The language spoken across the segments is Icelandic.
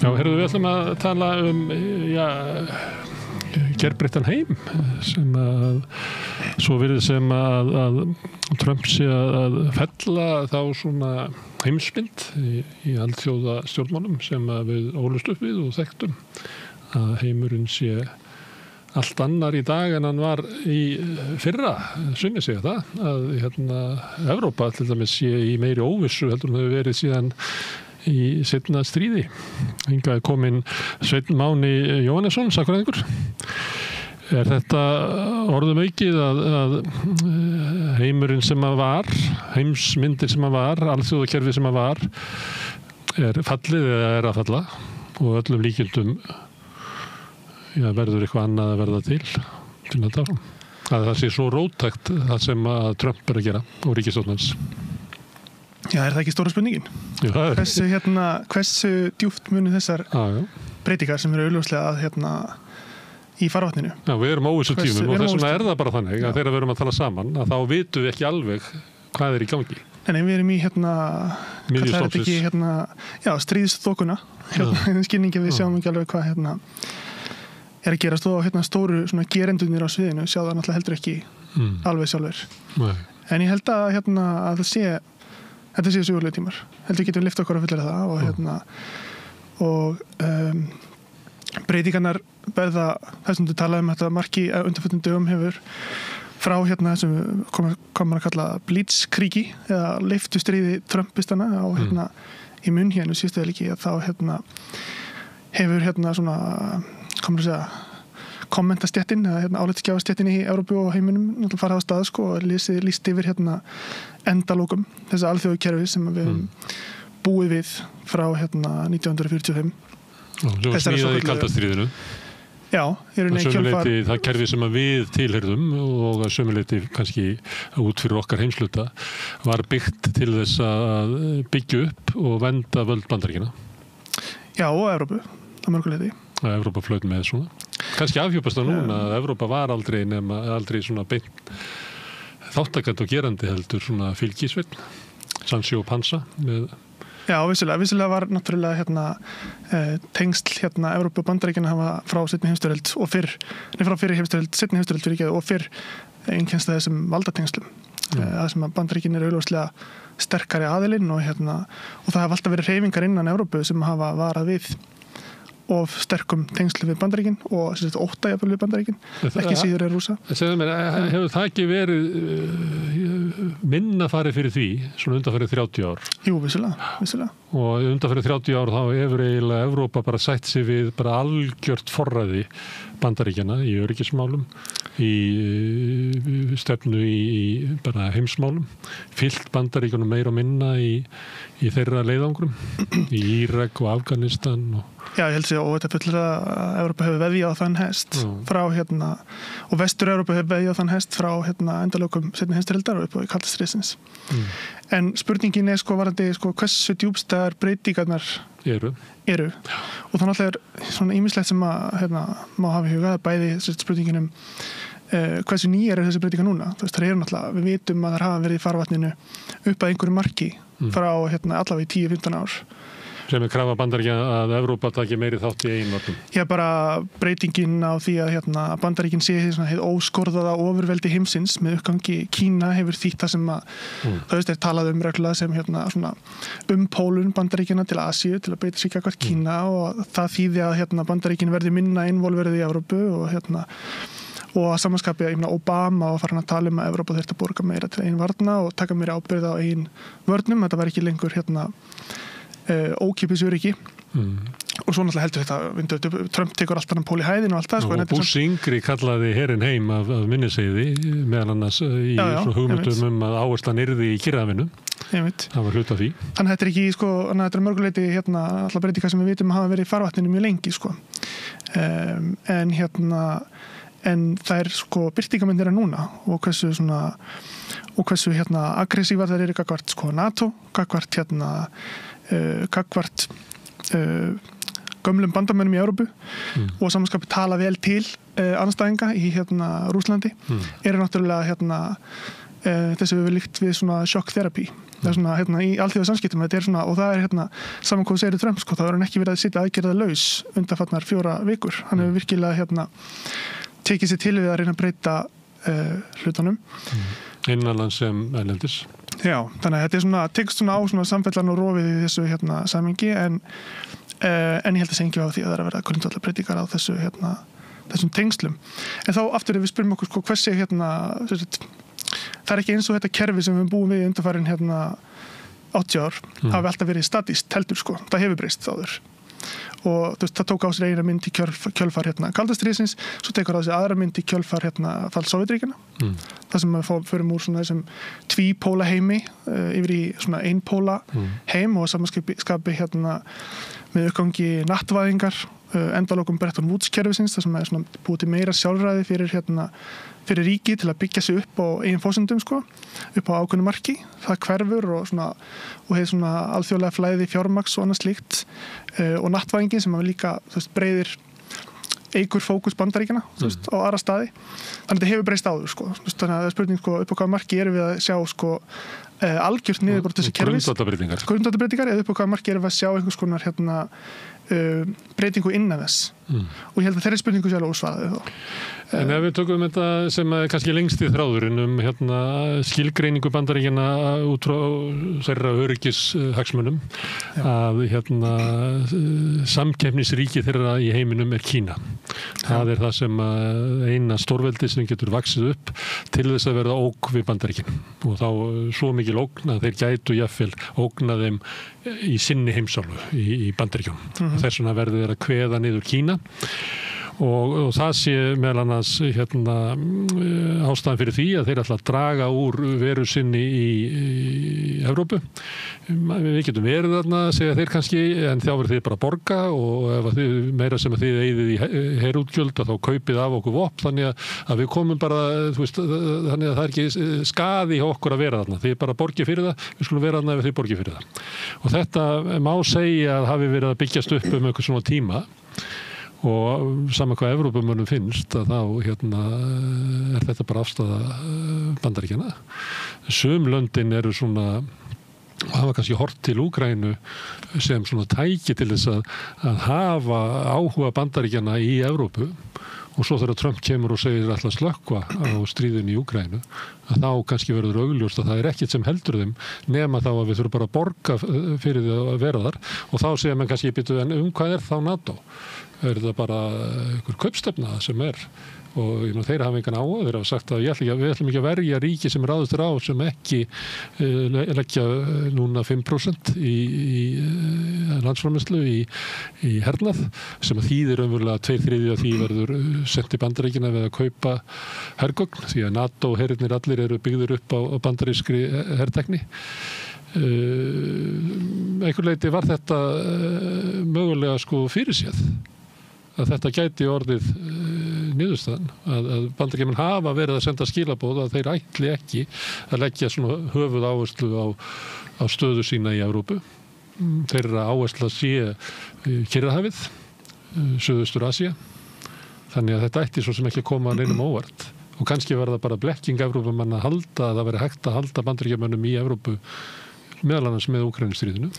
Já, heyrðu, við ætlum að tala gerbreyttan heim sem að svo virðist sem að Trump sé að fella þá svona heimsmynd í alþjóða stjórnmálum sem að við ólust upp við og þekktum að heimurinn sé allt annar í dag en hann var í fyrra, sumir segja það að Evrópa til dæmis sé í meiri óvissu heldur en hefur verið síðan í seinna stríði. Hingað kominn Sveinn Máni Jóhannesson, sagnfræðingur. Er þetta orðum aukið að heimurinn sem að var, heimsmyndin sem að var, alþjóðakerfið sem að var, er fallið eða er að falla og öllum líkindum verður eitthvað annað að verða til þetta áfram. Að það sé svo róttækt það sem að Trump er að gera og ríkisstjórnans. Já, er það ekki stóra spurningin? Já, hversu djúpt munu þessar breytingar sem eru augljóslega í farvatninu? Já, við erum óvissu tímum og þess vegna er það bara þannig að þegar við erum að tala saman að þá vitum við ekki alveg hvað er í gangi. Nei, við erum í stríðsþokuna skilningi við sjáum ekki alveg hvað er að gerast og stóru gerendurnir á sviðinu sjá það náttúrulega heldur ekki alveg sjálfur. Nei. En ég held að að þetta sé sögulega tímar. Heldur getum lyft okkur að fullera það og breytingarnar verða þessum þú talaði þetta marki undanförnum dögum hefur frá þessum komum að kalla Blitzkriegi eða leifturstríði Trumpistana á í munn síðustu helgi að þá hefur svona komum að segja kommentastéttin eða álitsgjafastéttin í Evrópu og heiminum farið á stað og lýst yfir endalókum þessa alþjóðakerfi sem við búið við frá 1945. Sem smíðaði í kalda stríðinu. Já, það kerfi sem að við tilheyrðum og að sömuleyti kannski út fyrir okkar heimsluta var byggt til þess að byggja upp og vernda völd Bandaríkjanna. Já, og Evrópu á mörguleyti. Evrópa flöt með svona. Kannski afhjúpast það núna að Evrópa var aldrei svona beint þáttakandi og gerandi heldur svona fylgisveinn, Sancho Panza með. Já, vissulega var náttúrulega tengsl Evrópu og Bandaríkjanna hafa frá seinni heimsstyrjöld og frá fyrri heimsstyrjöld, seinni heimsstyrjöld fyrir ekki og fyrr einkennst þessum valdatengslum. Það sem að Bandaríkin er augljóslega sterkari aðilinn og það hafa alltaf verið hreyfingar innan Evrópu sem hafa varað við of sterkum tengslu við Bandaríkin og óttægjaföl við Bandaríkin, ekki síður Rússa. Segðu mér, hefur það ekki verið minna farið fyrir því, svona undanfarið 30 ár? Jú, vissulega. Og undanfarið 30 ár þá hefur eiginlega Evrópa bara sætt sig við bara algjört forræði Bandaríkjanna í öryggismálum, í stefnu í bara heimsmálum, fyllt Bandaríkjanum meira og minna í þeirra leiðangrum, í Írak og Afganistan og Já, ég held sér og þetta fullir að Evrópa hefur veðjað á þann hest frá og Vestur-Evrópa hefur veðjað á þann hest frá endalókum seinni heimsstyrjaldar og upp á kalda stríðsins. En spurningin er varðandi hversu djúpstæðar breytingarnar eru. Og þannig að það er svona ýmislegt sem að má hafa í huga bæði spurningin hversu nýjar eru þessi breytingar núna. Það eru náttúrulega, við vitum að það hafa verið í farvatninu upp að einhverju marki frá allavega í 10-15 ár. Sem er krafa Bandaríkjanna að Evrópa taki meiri þátt í eigin vörnum. Já, bara breytingin á því að Bandaríkin sé hið óskorðaða ofurveldi heimsins með uppgangi Kína hefur þýtt það sem að er talað reglulega sem svona pólun Bandaríkjanna til Asíu til að beita sig gagnvart Kína og það þýði að Bandaríkin verði minna involverið í Evrópu og að samanskapi Obama og farin að tala að Evrópa þurfti að borga meira til eigin varna og taka meira ábyrgð á eigin vörnum. Þetta var ekki lengur ókipis öryggi og svo náttúrulega heldur þetta Trump tekur alltaf pól í hæðinu og allt það og Bush yngri kallaði herinn heim af minniseiði meðal annars í hugmyndum að áherslan yrði í kyrrðavinu. Það var hluta því. Þannig að þetta er ekki þetta er mörguleyti alltaf breytingar sem við vitum að hafa verið í farvatninu mjög lengi en það er birtingamyndir núna og hversu aggressívar þær eru gagnvart NATO, gagnvart gömlum bandamönnum í Evrópu og samanskapi tala vel til andstæðinga í Rússlandi eru náttúrulega þessu við líkt við svona sjokktherapy. Það er svona í alþjóða samskiptum, þetta er svona, og það er saman hvað segir Trump, sko, það er hann ekki verið að sitja aðgerðalaus undanfarnar 4 vikur. Hann hefur virkilega tekið sér til við að reyna að breyta hlutunum. Innanlands sem erlendis. Já, þannig að þetta er svona, tekst svona á svona samfellan og rofið í þessu samhengi, en ég held að segja á því að það er að vera grundvallar breytingar á þessu þessum tengslum. En þá aftur ef við spyrjum okkur, sko, hversi það er ekki eins og þetta kerfi sem við búum við undanfarin 80 ár hafi alltaf verið statískt heldur, sko. Það hefur breyst áður. Og það tók á sér eina mynd í kjölfar kalda stríðsins, svo tekur á sér aðra mynd í kjölfar fall Sovétríkjanna. Það sem við förum úr svona þessum tvípóla heimi yfir í svona einpóla heim og samanskapi með uppgangi nattvæðingar, endalokum Bretton Woods kerfisins, það sem er svona búið til meira sjálfræði fyrir ríki til að byggja sig upp á eigin forsendum, sko, upp á ákveðnu marki. Það hverfur og hefur svona alþjóðlega flæði fjármagns og annað slíkt, og nattvæðingin sem líka breyðir eigur fókus Bandaríkjanna á aðra staði. Þannig að þetta hefur breyst áður, sko. Þannig að það er spurning, sko, upp á hvaða marki erum við að sjá, sko, algjört niðurbrots þessi kerfis. Grundvallarbreytingar, eða upp á hvaða marki erum við að sjá einhvers konar breytingu innan þess. Og ég held að þeirri spurningu sé alveg ósvaraði þá. En ef við tökum þetta sem er kannski lengst í þráðurinn skilgreiningu Bandaríkjanna út frá þeirra öryggishagsmunum, að samkeppnisríki þeirra í heiminum er Kína. Það er það sem eina stórveldi sem getur vaxið upp til þess að verða ógn við Bandaríkin, og þá svo mikil ógn að þeir gætu jafnvel ógna þeim í sinni heimsálfu í Bandaríkjunum. Þess vegna verður þeir að kveða niður Kína. Og það sé meðal annars ástæðan fyrir því að þeir ætla að draga úr veru sinni í Evrópu. Við getum verið þarna, segja þeir kannski, en þá verður þið bara að borga, og ef þið, meira sem að þið eigðið í herútgjöld, þá kaupið af okkur vopn, þannig að við komum bara, þannig að það er ekki skaði hjá okkur að vera þarna. Þið bara borgið fyrir það, við skulum vera þarna ef þið borgið fyrir það. Og þetta má segja að hafi verið að byggjast upp einhvern svona tíma. Og saman hvað Evrópumönnum finnst, að þá er þetta bara afstaða Bandaríkjanna. Sum löndin eru svona, hafa kannski hort til Úkraínu sem svona tæki til þess að hafa áhuga Bandaríkjanna í Evrópu, og svo þegar Trump kemur og segir alltaf slökkva á stríðinu í Úkraínu, að þá kannski verður augljóst að það er ekkert sem heldur þeim nema þá að við þurfum bara að borga fyrir því að vera þar, og þá segja mann kannski en hvað er þá NATO? Er það bara einhver kaupstefna sem er, og þeir hafa engan áhuga, þeir hafa sagt að við ætlum ekki að verja ríki sem ráðust á sem ekki leggja núna 5% í landsframleiðslu í hernað, sem að þýðir umverulega 2/3 af því verður sent í Bandaríkina við að kaupa hergögn, því að NATO hernir allir eru byggðir upp á bandarískri hertekni. Einhver leyti var þetta mögulega sko fyrirséð, að þetta gæti orðið niðurstaðan, að Bandaríkjamenn hafa verið að senda skilaboð að þeir ætli ekki að leggja svona höfuð áherslu á stöðu sína í Evrópu. Þeirra áhersla sé Kyrrahafið, Suðaustur Asía, þannig að þetta ætti svo sem ekki að koma neinum óvart, og kannski var það bara blekking Evrópumanna að halda að það veri hægt að halda Bandaríkjamönnum í Evrópu, meðal annars með Úkraínustríðinu.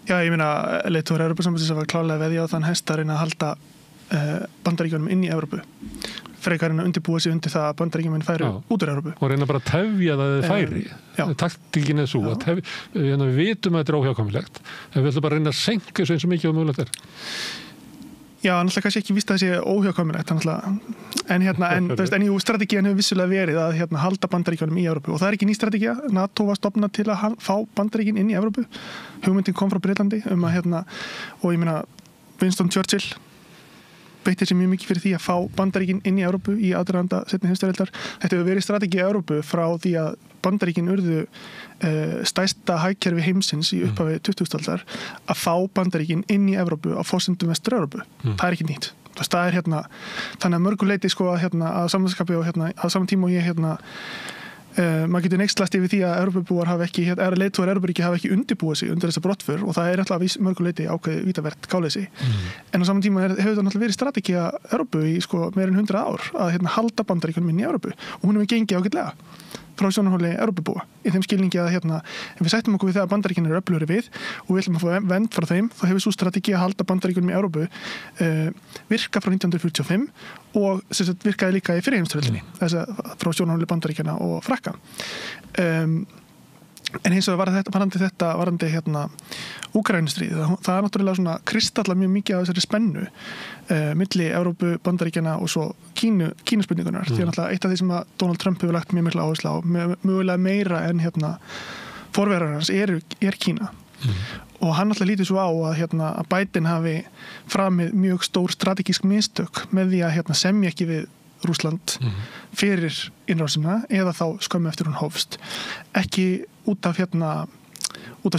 Já, ég meina leiðtogar Evrópusambandsins var klárlega veðja á þann hest að reyna að halda Bandaríkjunum inn í Evrópu, frekar en að undirbúa sig undir það að Bandaríkjumenn færu út úr Evrópu. Og reyna bara að tefja það að færi. Taktíkin er svo að við vitum að þetta er óhjákvæmilegt, en við ætlum bara að reyna að senka þessu eins og mikið og mögulegt er. Já, náttúrulega kannski ekki víst að það sé óhjákvæmilegt, en jú, strategían hefur vissulega verið að halda Bandaríkjunum í Evrópu, og það er ekki ný strategía. NATO var stofnað til að fá Bandaríkin inn í Evrópu. Hugmyndin kom frá Bretlandi og ég meina Winston Churchill beitti sér mjög mikið fyrir því að fá Bandaríkin inn í Evrópu í aðdraganda seinni heimsstyrjaldar. Þetta hefur verið strategía í Evrópu frá því að Bandaríkin urðu stærsta hagkerfi heimsins í upphafi 20. aldar, að fá Bandaríkin inn í Evrópu á forsendum Vestur-Evrópu. Það er ekki nýtt. Það er þannig að mörgu leyti sko að samanskapi og á saman tíma og ég maður getur neykslast yfir því að Evrópubúar hafa ekki, leiðtogar Evrópuríki hafa ekki undirbúið sig undir þessa brottför, og það er alltaf mörgu leyti ákveðið vítavert gáleysi. En á saman tíma hefur það náttúrulega verið strategía Evrópu í sko meira en 100 ár að halda Bandaríkjunum inn í Evrópu, og hún hefur gengið ágætlega. frá sjónarhóli Evrópubúa í þeim skilningi að ef við sættum okkur við þegar Bandaríkin eru öflugri við og við ætlum að fá vernd frá þeim, þá hefur svo strategi að halda Bandaríkjunum í Evrópu virka frá 1945 og virkaði líka í fyrri heimsstyrjöldinni, þess að frá sjónarhóli Bandaríkjana og Frakka. En hins vegar varandi Úkraínustríðið, það er náttúrulega svona kristalla mjög mikið af þessari spennu milli Evrópu, Bandaríkjana og svo Kínaspurningunar, því að náttúrulega eitt af því sem að Donald Trump hefur lagt mjög mikla áherslu á, mögulega meira en forverar hans er Kína. Og hann náttúrulega lítið svo á að Biden hafi framið mjög stór strategísk mistök með því að semja ekki við Rússland fyrir innrásina eða þá skömmu eftir hún hófst. Ekki út af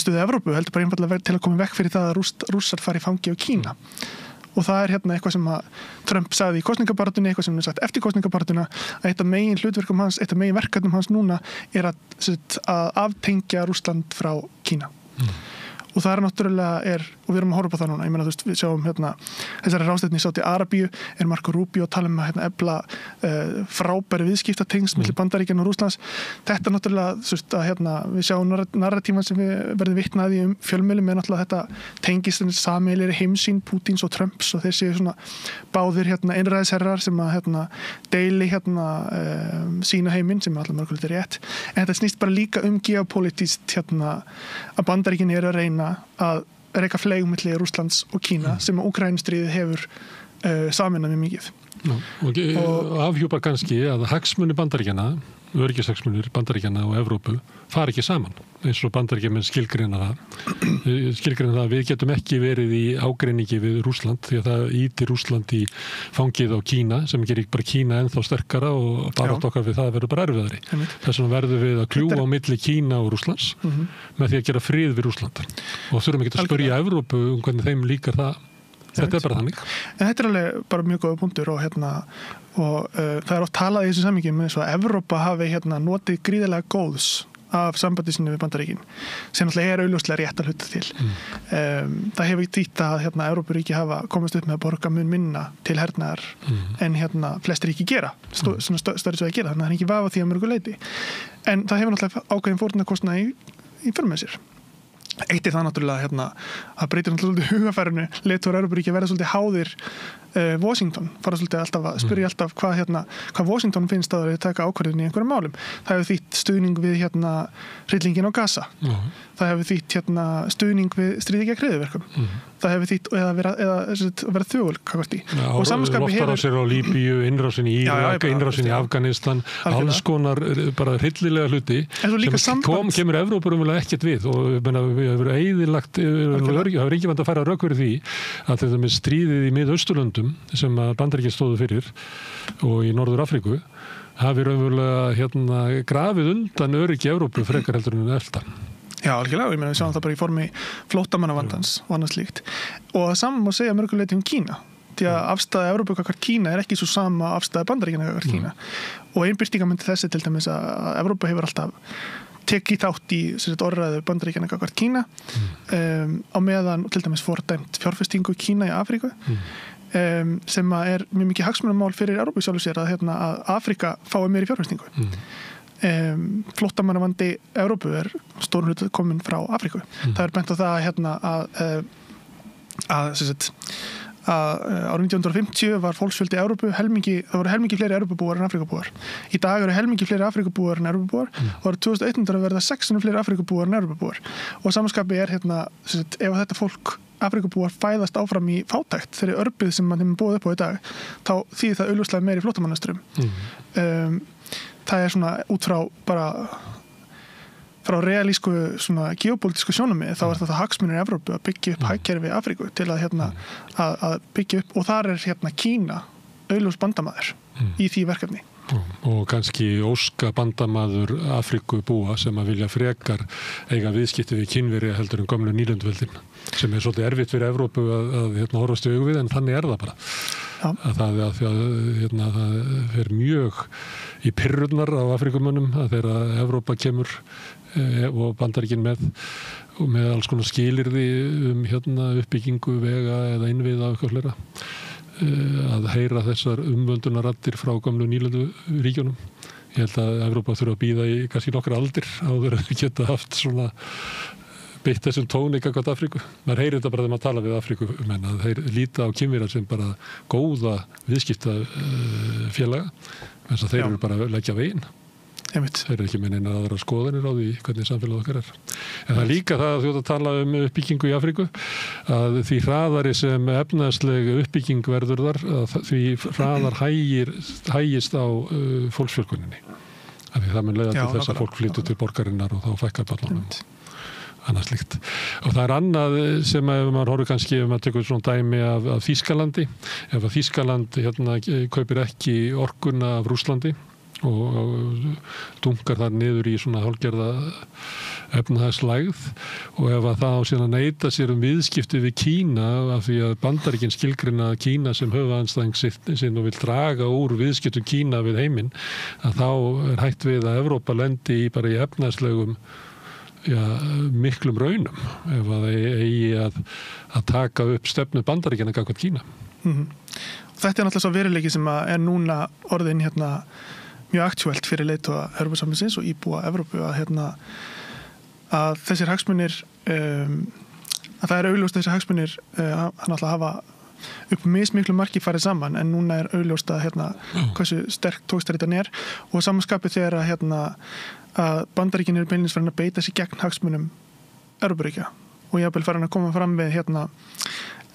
stöðu Evrópu, heldur bara einfallega til að koma vekk fyrir það að Rússar fari í fangi á Kína. Og það er eitthvað sem að Trump sagði í kosningabaráttunni, eitthvað sem hann sagt eftir kosningabaráttuna, að eitt af megin hlutverkum hans, eitt af megin verkefnum hans núna er að aftengja Rússland frá Kína. Og það er náttúrulega, og við erum að horfa på það núna, ég meina við sjáum þessari ráðstefnu í Sádi-Arabíu, er Marco Rubio að tala um að efla frábæri viðskiptatengsl milli Bandaríkjanna og Rússlands. Þetta er náttúrulega, að við sjáum narratíman sem við verðum vitnaði fjölmiðlum með náttúrulega þetta tengist sameiginlegri heimsýn Pútíns og Trumps og þeir séu svona báðir einræðisherrar sem að deili sína heiminn sem er alltaf mörgulegt rétt. En þetta snýst bara líka geopolítískt að Bandaríkin eru að reyna að reka fleyg milli Rússlands og Kína sem að Úkraínustríðið hefur sameinað mjög mikið. Og afhjúpa kannski að hagsmunir Bandaríkjanna, öryggishagsmunir Bandaríkjanna og Evrópu fara ekki saman, eins og Bandaríkjamenn skilgreina það að við getum ekki verið í ágreiningi við Rússland því að það ýtir Rússland í fangið á Kína sem gerir bara Kína ennþá sterkara og barátt okkar við það verður bara erfiðari. Þess vegna verður við að kljúfa á milli Kína og Rússlands með því að gera frið við Rússland og þurfum ekki að spyrja Evrópu hvernig þeim líkar það. Þetta er bara þannig. En þetta er alveg bara mjög góða punktur og það er oft talað í þessu samhengi með þess að Evrópa hafi notið gríðarlega góðs af sambandi sinni við Bandaríkin sem náttúrulega er augljóslega rétt að hluta til. Það hefur þýtt að Evrópuríki hafa komist upp með að borga mun minna til hernaðar en flestir ríki gera, svona stærri svo að gera, þannig að það er ekki vafa því að mörgu leyti. En það hefur náttúrulega ákveðin fórnarkostnað í för með sér. Eitt er það náttúrulega að breytir náttúrulega hugafærinu leiðtogar Evrópuríkja verða svolítið háðir Washington, fara svolítið alltaf að spyrja alltaf hvað Washington finnst að þau taka ákvörðun í einhverjum málum. Það hefur þýtt stuðning við hryllingin á Gaza. Það hefur þýtt stuðning við stríði gegn hryðjuverkum. Það hefur þýtt eða vera þögul kakvart í. Og samskapi hefur loftarásir á Líbíu, innrásin í Írak, innrásin í Afganistan, alls konar bara hryllilega hluti sem kemur Evrópu ekkert við og við hefur eyðilagt, það hefur ekki vant að færa rök fyrir því að þetta með stríðið í Mið-Austurlöndum sem að Bandaríkin stóðu fyrir og í Norður Afríku hafi raunverulega grafið undan öryggi Evrópu frekar heldur en elta. Já, algjörlega, ég meina við sjáum það bara í formi flóttamannavandans og annað slíkt. Og það saman má segja mörguleyti Kína, því að afstæða Evrópu gagnvart Kína er ekki svo sama afstæða Bandaríkjanna gagnvart Kína. Og ein birtingarmynd þessi til dæmis að Evrópa hefur alltaf tekið þátt í orðræðu Bandaríkjanna gagnvart Kína á meðan til dæmis fordæmt fjárfestingu Kína í Afríku sem er mjög mikið hagsmunamál fyrir Evrópu sjálfu sér að Afríka fái meiri fjárfestingu. Flóttamannavandi Evrópu er stór hluti komin frá Afríku. Það er bent á það að árið 1950 var fólksfjöldi Evrópu það voru helmingi fleiri Evrópubúar en Afríkubúar. Í dag eru helmingi fleiri Afríkubúar en Evrópubúar og árið 2100 verða 600 fleiri Afríkubúar en Evrópubúar. Og samanskapi er ef þetta fólk Afríkubúar fæðast áfram í fátækt þeirri örbið sem mann hefur búið upp á í dag, þá þýðir það augljóslega meiri flóttamannastrum. Það er svona út frá realísku geopolítísku sjónarmiði, þá er það hagsmunir Evrópu að byggja upp hagkerfi Afríku til að byggja upp, og þar er Kína augljós bandamaður í því verkefni. Og kannski óska bandamaður Afríkubúa sem að vilja frekar eiga viðskipti við Kínveri heldur en gömlu nýlendveldin sem er svolítið erfitt fyrir Evrópu að horfast í augu við, en þannig er það bara. Það fer mjög í pirrurnar á Afríkumönnum að þegar Evrópa kemur og Bandaríkin með alls konar skilyrði uppbyggingu vega eða innviða og eitthvað fleira að heyra þessar umvöndunaraddir frá gömlu nýlendu ríkjunum Ég held að Evrópa þurfa að bíða í kannski nokkra aldir áður að geta haft svona beitt þessum tóni gagnvart Afríku. Maður heyrir þetta bara þegar maður tala við Afríku, menn að þeir líta á Kínverjar sem bara góða viðskiptafélaga, en þess að þeir eru bara að leggja veginn. Þeir eru ekki með neina aðra skoðanir á því hvernig samfélag okkar En það er líka það að þú ert að tala uppbyggingu í Afríku, að því hraðari sem efnaðsleg uppbygging verður þar, því hraðar hægist á fólksfjölguninni. Því það mun leiða til þess að fólk flytur til borgarinnar og þá fækkar börnunum. Annað slíkt. Og það er annað sem ef maður horfir kannski, ef maður tekur svona dæmi af Þýskalandi, ef að Þýskaland kaupir ekki orkuna af Rússlandi og dunkar þar niður í svona hálfgerða efnahagslægð og ef að það á síðan að neita sér viðskipti við Kína af því að Bandaríkin skilgrina Kína sem höfuðandstæðing sinn og vil draga úr viðskiptum Kína við heiminn, að þá er hægt við að Evrópa lendi bara í efnahagslegum miklum raunum ef að eigi að taka upp stefnu Bandaríkjanna gagnvart Kína. Þetta er náttúrulega svo veruleiki sem er núna orðin mjög aktúelt fyrir leiðtoga Evrópusambandsins og íbúa Evrópu að þessir hagsmunir að það er augljóst að þessir hagsmunir náttúrulega hafa upp mismiklu marki farið saman en núna er augljóst að hversu sterk tókstreitan er og samanskapið þegar að Bandaríkin eru beinlínis farin að beita sig gegn hagsmunum Evrópuríkja og jafnvel farin að koma fram við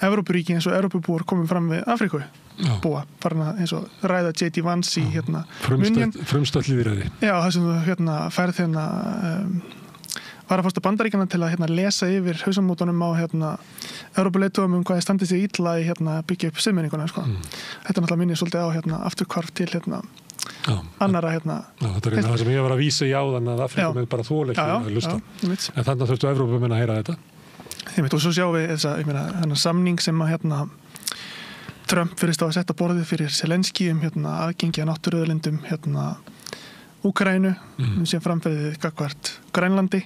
Evrópuríki eins og Evrópubúar komum fram við Afríku búa, farin að eins og ræða J.D. Vance í frumstætt lýðræði. Já, þessum ferð var að fásta Bandaríkjana til að lesa yfir hausamótunum á Evrópuleiðtogum hvað standið sig illa í byggja upp siðmenninguna sko. Þetta er náttúrulega minnir svolítið á afturkvarf til annara þetta er það sem ég var að vísa í áðan að Afríku með bara þoleikki að lusta. En þannig þurftu Evrópumenn að heyra þetta. Og svo sjáum við þennan samning sem að Trump fyrst á að setja borðið fyrir Zelenski aðgengi að náttúruauðlindum Úkraínu sem framferðið gagnvart Grænlandi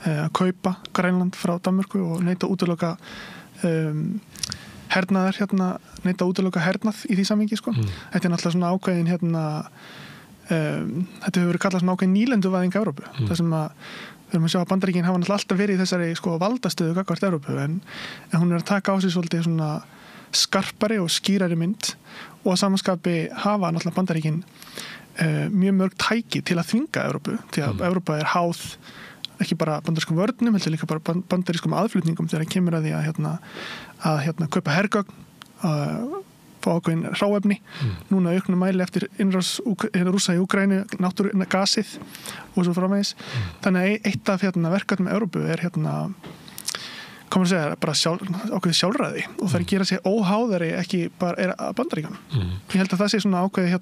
að kaupa Grænland frá Danmörku og neita að útiloka hernaðar neita að útiloka hernað í því samhengi sko. Þetta er náttúrulega svona ákveðin þetta hefur verið kallað svona ákveðin nýlenduvæðing Evrópu. Það sem að við erum að sjá að Bandaríkin hafa náttúrulega alltaf verið í þessari valdastöðu gagnvart Evrópu en hún er að taka á sig svolítið svona skarpari og skýrari mynd og að samanskapi hafa náttúrulega Bandaríkin mjög mörg tæki til að þvinga Evrópu því að Evrópa er háð ekki bara bandarískum vörnum, heldur líka bara bandarískum aðflutningum þegar kemur að því að kaupa hergögn fá ákveðin hráefni núna auknum mæli eftir innrás Rússa í Úkraínu, náttúrugasið og svo framvegis. Þannig að eitt af verkefnum Evrópu er komur að segja, bara ákveðið sjálfræði og það er að gera sig óháðari ekki bara að Bandaríkjunum. Ég held að það sé svona ákveðið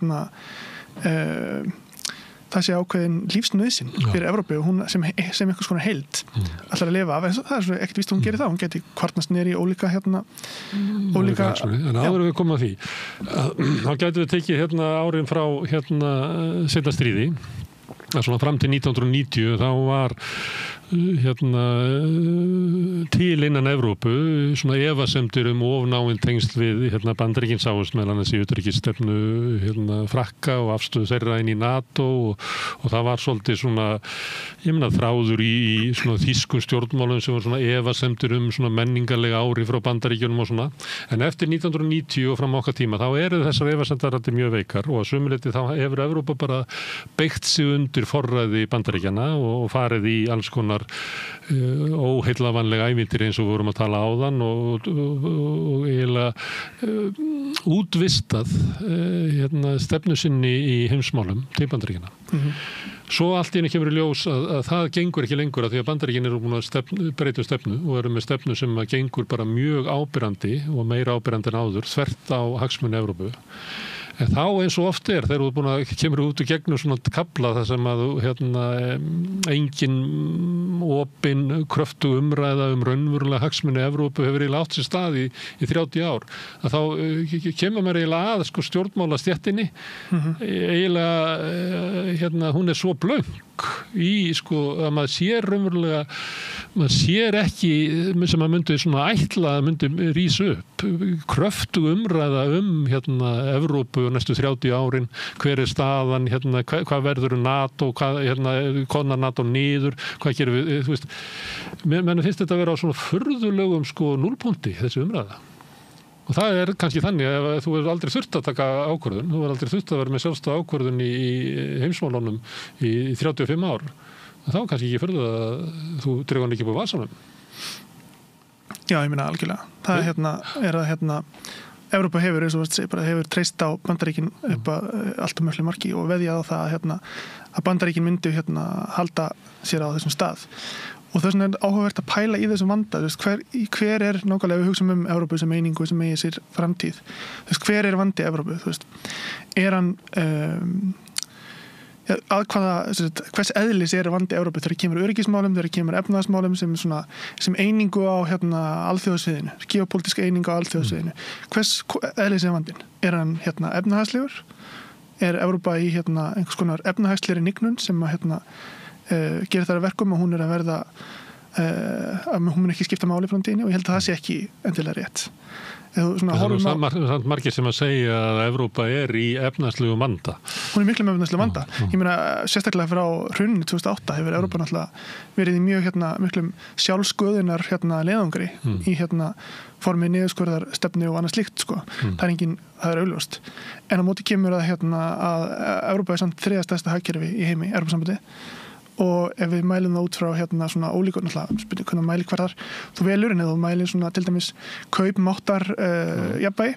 það sé ákveðin lífsnauðsyn fyrir Evrópu og hún sem einhvers konar heild ætlar að lifa af, en það er svo ekkert víst að hún gerir það, hún geti kvartnast niður í ólíka En áður við komum að því þá gætum við tekið árin frá seinna stríði svona fram til 1990 þá var til innan Evrópu svona efasemdir of náin tengsl við Bandaríkin sáust meðal annars í utanríkisstefnu Frakka og afstöðu þeirra inn í NATO og það var svolítið svona þráður í svona þýskum stjórnmálum sem var svona efasemdir svona menningarlega ári frá Bandaríkjunum og svona en eftir 1990 og fram okkar tíma þá eru þessar efasemdar mjög veikar og að sumuleyti þá hefur Evrópa bara beygt sig undir forræði Bandaríkjanna og farið í alls konar óheillavanlega ævintýri eins og við vorum að tala áðan og eiginlega útvistað stefnu sinni í heimsmálum til Bandaríkjanna. Svo allt í einu kemur í ljós að það gengur ekki lengur að því að Bandaríkin eru búin að breyta stefnu og eru með stefnu sem gengur bara mjög ábyrrandi og meira ábyrrandi en áður þvert á hagsmuni Evrópu. En þá eins og oft þegar þú búin að kemur út í gegnum svona kafla þar sem að engin opin kröftu umræða raunverulega hagsmuni Evrópu hefur eiginlega átt sér stað í 30 ár að þá kemur mér eiginlega að stjórnmálastéttinni eiginlega hún er svo blönk í sko að maður sér raunverulega, maður sér ekki sem maður myndi svona ætla að myndi rísa upp kröftug umræða hérna Evrópu næstu 30 árin, hver staðan hérna, hvað verður NATO, hvað hérna konar NATO niður, hvað gerum við, þú veist, menn finnst þetta að vera á svona furðulegum sko núlpunkti þessi umræða. Og það kannski þannig að þú hefur aldrei þurft að taka ákvörðun, þú hefur aldrei þurft að vera með sjálfstæða ákvörðun í heimsmálunum í 35 ár. Þá kannski ekki furðu að þú dregur hann ekki upp á vasanum. Já, ég meina algjörlega. Það að Evrópa hefur, eins og þú veist, hefur treyst á Bandaríkin upp að allt mjög marki og veðjað á það að Bandaríkin myndu halda sér á þessum stað. Og þess vegna áhugavert að pæla í þessum vanda, hver nákvæmlega við hugsum Evrópu sem einingu sem eigi sér framtíð. Hver vandi Evrópu? Hann hvers eðlis vandi Evrópu þegar kemur öryggismálum, þegar kemur efnahagsmálum sem einingu á alþjóðasviðinu, geopolítíska einingu á alþjóðasviðinu. Hvers eðlis vandinn? Hann efnahagslegur? Evrópa í einhvers konar efnahagslegri hnignun sem gerir það að verkum og hún að verða að hún mun ekki skipta máli í framtíðinni og ég held að það sé ekki endilega rétt. Það er margir sem að segja að Evrópa í efnahagslegu vanda. Hún miklu með efnahagslegum vanda. Ég meina, sérstaklega frá hruninu 2008 hefur Evrópa náttúrulega verið í mjög miklum sjálfsköðunar leiðangri í formi niðurskurðar stefnu og annað slíkt sko. Það er augljóst. En á móti kemur að Evrópa samt 3. stærsta hagkerfi í heimi, Evrópusambandið. Og ef við mælum það út frá svona ólíkur, náttúrulega, hvernig mælikvarðar þú velur, en ef þú mælir til dæmis kaupmáttar jafnvægi,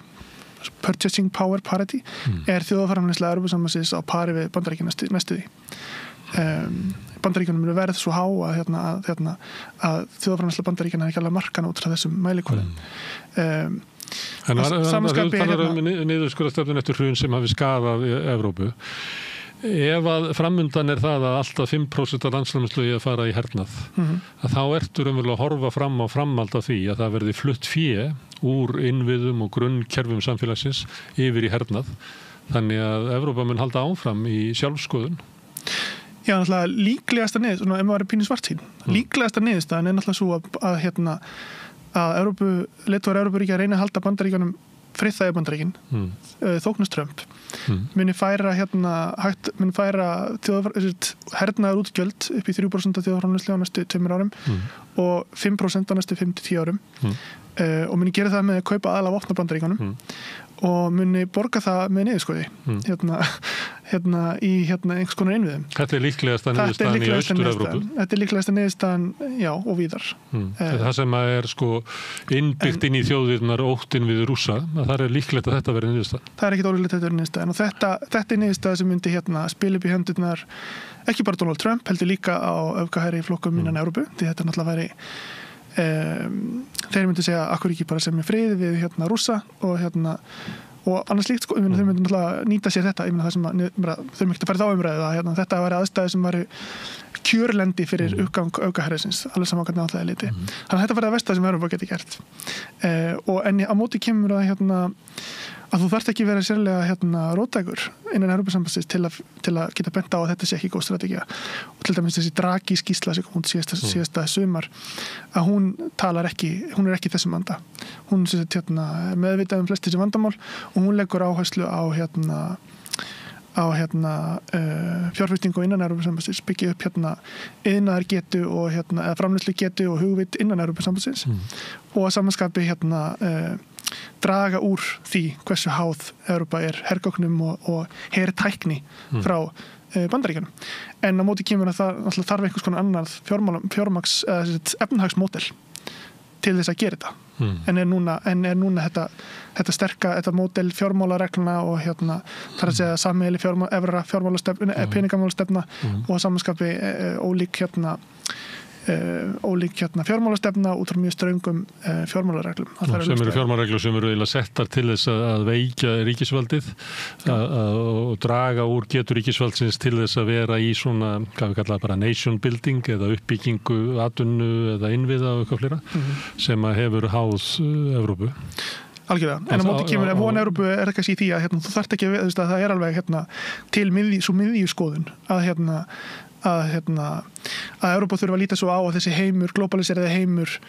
purchasing power parity, þjóðarframleiðsla Evrópusambandsins á pari við Bandaríkin næstu því. Bandaríkjunum eru verð svo há að þjóðarframleiðsla Bandaríkjanna ekki alveg markana út frá þessum mælikvarðum. En það talar niðurskurðarstefnun eftir hrun sem hafi skaðað Evrópu. Ef að framundan það að alltaf 5% af landsframleiðslu að fara í hernað, að þá ertu raunverulega að horfa fram á framhald af því að það verði flutt fé úr innviðum og grunnkerfum samfélagsins yfir í hernað. Þannig að Evrópa mun halda áfram í sjálfskoðun. Já, náttúrulega líklegasta niðurstaðan, ef maður pínu svartsýn, líklegasta niðurstaðan náttúrulega svo að leiðtogar Evrópuríkja reyna að halda Bandaríkjunum friðþægi Bandaríkin, þóknast Trump, muni færa hernaðar útgjöld upp í 3% af þjóðarframleiðslu á næstu 2 árum og 5% á næstu 5-10 árum og muni gera það með að kaupa aðalega vopn á Bandaríkjunum og muni borga það með niðurskurði í einhvers konar innviðum. Þetta líklegasta niðurstaðan í Austur-Evrópu. Þetta líklegasta niðurstaðan, já, og víðar. Það sem að innbyggt inn í þjóðirnar óttinn við Rússa, að það líklegt að þetta verði niðurstaðan. Það ekki ólíklegt að þetta verði niðurstaðan og þetta niðurstaðan sem myndi spila upp í hendurnar ekki bara Donald Trump, heldur líka á öfgahæri flokkum innan Evrópu, því þetta náttúrulega væri þeir myndi segja akkur ekki bara sem frið við Rússa og annars líkt sko, þeir myndi náttúrulega nýta sér þetta, það sem þau myndi að fara þá umræðu að þetta væri aðstæði sem væri kjörlendi fyrir uppgang öfgahærisins, alveg saman hvernig náttúrulega liti. Þannig að þetta væri það versta sem Evrópa geti gert. En á móti kemur að þú þarft ekki vera sérlega róttækur innan Evrópusambandsins til að geta bent á að þetta sé ekki góð strategía og til dæmis þessi Draghi skýrsla sem kom síðasta sumar að hún er ekki þessum vanda hún meðvitað flest þessi vandamál og hún leggur áherslu á fjárfestingu innan Evrópusambandsins byggja upp iðnaðargetu og eða framleiðslugetu og hugvit innan Evrópusambandsins og að samanskapi draga úr því hversu háð Evrópa hergögnum og hertækni frá Bandaríkjunum. En á móti kemur að það þarf einhvers konar annað efnahagsmódel til þess að gera þetta. En er núna þetta sterka, þetta módel fjármálaregluna og þar að segja sameiginleg evra fjármálastefna, peningamálastefna og samanskapi ólík fjármálastefna út frá mjög ströngum fjármálareglum. Sem eru fjármálareglur sem eru eiginlega settar til þess að veikja ríkisvaldið og draga úr getur ríkisvaldsins til þess að vera í svona, hvað við kalla bara nation building eða uppbyggingu atvinnu eða innviða og eitthvað fleira sem að hefur háð Evrópu. Algjörlega, en á móti kemur von Evrópu kannski í því að þú þarft ekki að það alveg til svo miðjuskoðun að Evrópa þurfa að líta svo á að þessi heimur, globaliseraði heimur,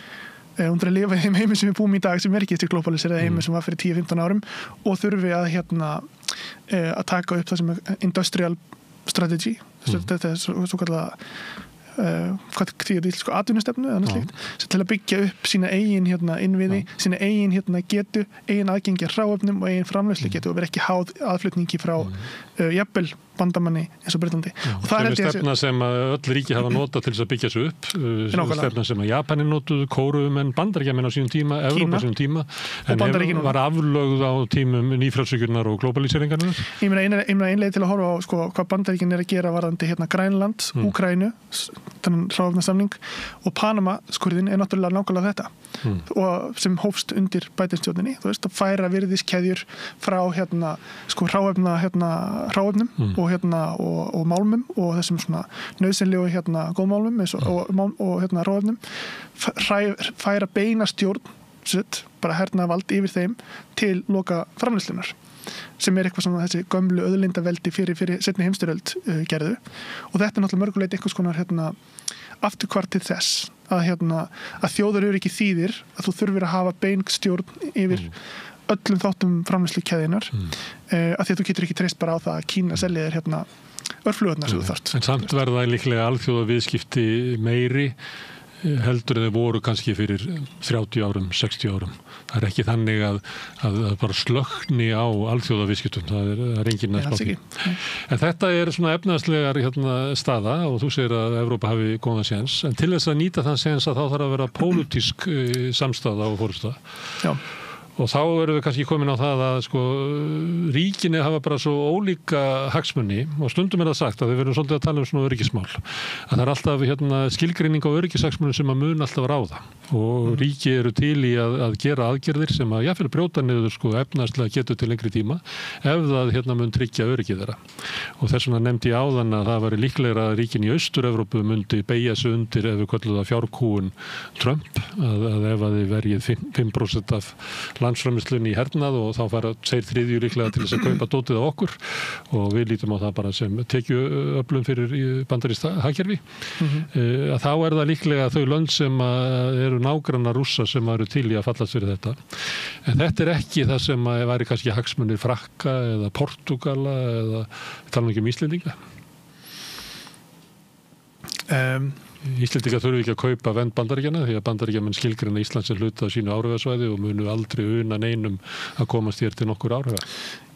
hún þarf að lifa í þeim heimur sem við búum í dag sem ekki þessi globaliseraði heimur sem var fyrir 10-15 árum og þurfi að taka upp það sem er industrial strategy, þetta er svo kallega hvað þýðir íslensku atvinnustefnu eða annað slíkt, til að byggja upp sína eigin innviði, sína eigin getu, eigin aðgengi að hráefnum og eigin framleiðslu getu og vera ekki háð aðflutningi frá jafnvel bandamanni eins og Breitlandi. Og það er stefna sem öll ríki hafa notað til þess að byggja sig upp, stefna sem að Japanin notuðu, Kórumenn, Bandaríkjamenn á sínum tíma, Evrópa á sínum tíma, en var aflögð á tímum nýfrjálshyggjunnar og globaliseringarnar. Ég meina einlega til að horfa á hvað Bandaríkin að gera varðandi Grænland, Úkraínu, þennan hráefnasamning og Panama skurðin er náttúrulega nákvæmlega þetta og sem hófst undir Biden-stjórninni, þú veist, að færa virðiskeðjur frá hráefnum og málmum og þessum svona nauðsynlegu góðmálmum og hráefnum færa beina stjórn bara hernaðarvald yfir þeim til loka framleiðslunar sem er eitthvað sem þessi gömlu auðlindaveldi fyrir seinni heimsstyrjöld gerðu og þetta er náttúrulega mörguleiti einhvers konar afturkvart til þess að þjóðaröryggi þýðir að þú þurfir að hafa beinstjórn yfir öllum þáttum framleiðslukeðjunnar að því að þú getur ekki treyst bara á það að Kína selja þér örflugurnar sem þú þarft. En samt verða líklega alþjóða viðskipti meiri heldur en þau voru kannski fyrir 30 árum, 60 árum. Það er ekki þannig að bara slökkni á alþjóða viðskiptum. Það er enginn að spáði. En þetta er svona efnaðslegar staða og þú segir að Evrópa hafi góðan séns. En til þess að nýta þann séns að þá þarf að vera pólitísk samstaða og forysta. Já. Og þá erum við kannski komin á það að ríkinni hafa bara svo ólíka hagsmuni og stundum er það sagt að við verðum svolítið að tala um svona öryggismál. Að það er alltaf skilgreining á öryggishagsmunum sem að mun alltaf ráða og ríki eru til í að gera aðgerðir sem að jafnvel brjóta niður efnaðslega getur til lengri tíma ef það mun tryggja öryggið þeirra. Og þess vegna nefndi ég áðan að það væri líklegra að ríkin í Austur-Evrópu mundi beygja sig undir ef við köllum það fjárkúgun Trump að ef að þið verjið 5% af landsframleiðslunni í hernað og þá fara 2/3 líklega til þess að kaupa dótið á okkur og við lítum á það bara sem tekjuöflun fyrir bandarískt hagkerfi. Að þá er það líklega þau lönd sem eru nágrannar Rússa sem eru til í að fallast fyrir þetta. En þetta er ekki það sem væri kannski hagsmunir Frakka eða Portúgala eða tala ekki Íslendinga. Íslendingar þurfi ekki að kaupa vernd Bandaríkjanna því að Bandaríkjamenn skilgreina Íslands sem hluta á sínu áhrifasvæði og munu aldrei una neinum að komast hér til nokkur áhrifa.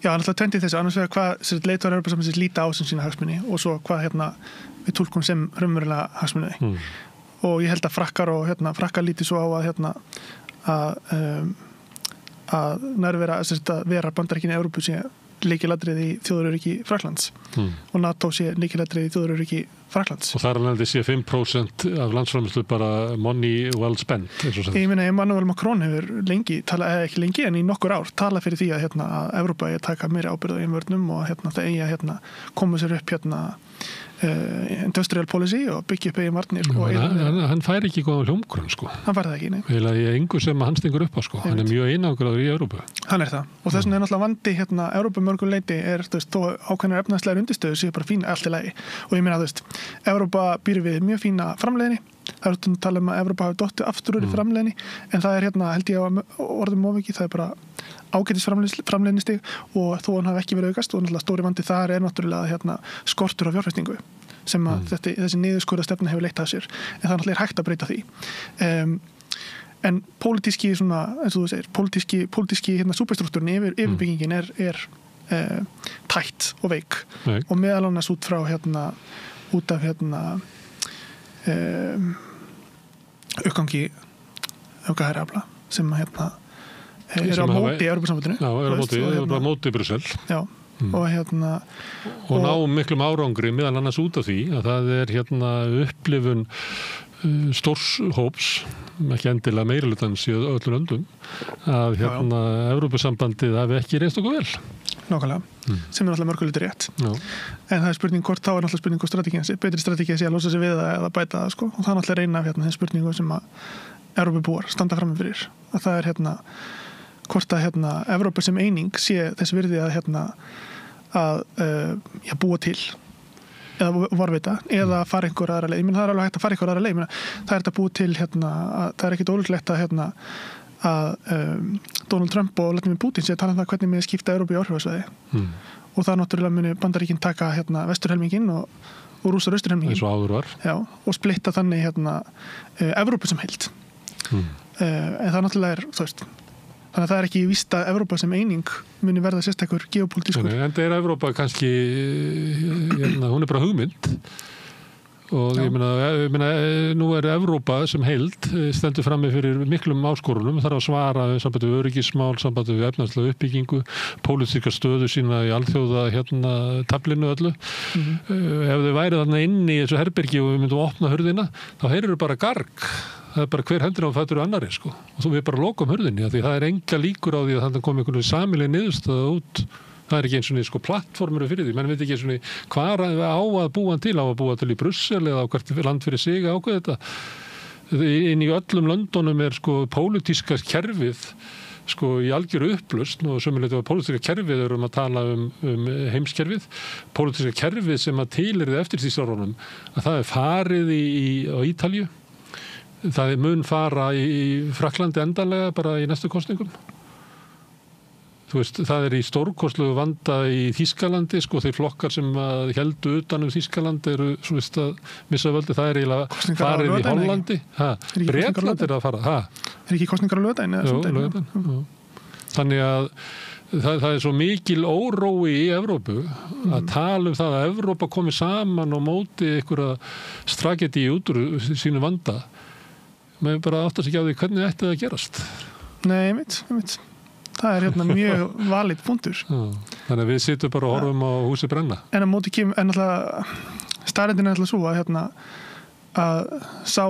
Já, náttúrulega tvendið þessu, annars vegar hvað leiðtogar Evrópusambandsins líta á sem sína hagsmuni og svo hvað við túlkum sem raunverulega hagsmuni. Og ég held að Frakkar og Frakkar líti svo á að nærvera að vera Bandaríkin í Evrópu sé lykilatriði í þjóðaröryggi Frakklands og NATO sé lykilatriði í þjóðaröryggi Frakklands. Og þar alveg sé 5% af landsframleiðslu bara money well spent. Ég meina, Emmanuel Macron hefur ekki lengi en í nokkur ár talað fyrir því að Evrópa eigi að taka meiri ábyrgð á einvörnum og það eigi að koma sér upp industrial policy og byggja upp eigin varnir. Hann fær ekki góðan hljómgrunn Hann fær það ekki, nei. Eða ég engu sem hann stingur upp á Hann er mjög einangraður í Evrópu. Hann er það. Og þess vegna er náttúrulega vandi Evrópu mörgum leyti er þó ákveðnar efnaðslegar undirstöður séu bara fín allt í lagi. Og ég meina Evrópa býr við mjög fína framleiðni. Það er að tala að Evrópa hafi dottið aftur úr í framleiðni en það er held ég að orðum ofiki, það er bara ágætis framleiðnistig og þó hann hafi ekki verið aukast og náttúrulega stóri vandi þar er náttúrulega skortur á fjárfestingu sem að þessi niðurskurða stefna hefur leitt að sér en það náttúrulega er hægt að breyta því en pólitíski eins og þú segir, pólitíski súperstruktúrin yfirbyggingin er tætt og veik og meðal annars út frá út af uppgangi öfgaherrafla sem er á móti í Evrópusambandinu. Já, er á móti Brussel. Já, og ná miklum árangri meðal annars út af því að það er upplifun stórs hóps, ekki endilega meirihlutans í öllum löndum, að Evrópusambandið hafi ekki reist okkur vel. Nákvæmlega, sem er náttúrulega mörguleiti rétt. Já. En það er spurning hvort þá er náttúrulega spurning hvort betri strategía sé að losa sig við það eða bæta það, og það er náttúrulega reyna af þeim spurningu sem að Evrópubúar standa fram fyrir. Að það er hvort að Evrópa sem eining sé þess virði að búa til eða varvita, eða fara einhver aðra leið. Ég meina, það alveg hægt að fara einhver aðra leið. Ég meina, það þetta búið til að það ekkert ólíklegt að Donald Trump og Vladimir Putin sé að tala það hvernig með skipta Evrópu í áhrifasvæði. Og það náttúrulega muni Bandaríkin taka vesturhelminginn og Rússar austurhelminginn. Eins og áður var. Já, og splitta þannig Evrópu sem heild. En það náttúrulega þú veist, þannig að það ekki víst að Evrópa sem eining muni verða sérstakur geopolítískur. En það Evrópa kannski, hún bara hugmynd og ég meina, nú Evrópa sem heild stendur frammi fyrir miklum áskorunum, þarf að svara sambandi við öryggismál, sambandi við efnahagslega uppbyggingu, pólitíska stöðu sína í alþjóða taflinu öllu. Ef þau væri þarna inni í þessu herbergi og við myndum opna hurðina, þá heyrir bara garg. Það bara hver hendur á fætur annarri, sko. Og svo við bara lokum hurðinni, því það enga líkur á því að það komi einhvern sameiginleg niðurstaða út. Það ekki eins og sko plattformur fyrir því. Menn veit ekki eins og hvar á að búa til í Brussel eða á hvert land fyrir sig ákveð þetta. Inn í öllum löndunum sko pólitíska kerfið sko í algjöru upplausn og sömuleitt á pólitíska kerfið að tala um heimskerfið. Pólitíska kerfið sem að tilyrði eftir því stjórnum að það farið á Ítalíu. Það mun fara í Frakklandi endanlega bara í næstu kosningum. Þú veist, það í stórkostlegu vanda í Þýskalandi, sko, þeir flokkar sem héldu utan Þýskaland eru svo veist að missa völdi, það eiginlega farið í Hollandi. Bretland að fara. Ekki kosningar á laugardaginn? Jú, laugardaginn. Þannig að það svo mikil órói í Evrópu að tala það að Evrópa komi saman og móti einhverja stragedi út úr sínu vanda. Maður bara átt að segja á því hvernig ætti það að gerast. Nei, ég veit. Það mjög valid punktur. Þannig að við sittum bara og horfum á húsi brenna. En að móti kemur, staðreyndin alltaf svo að sá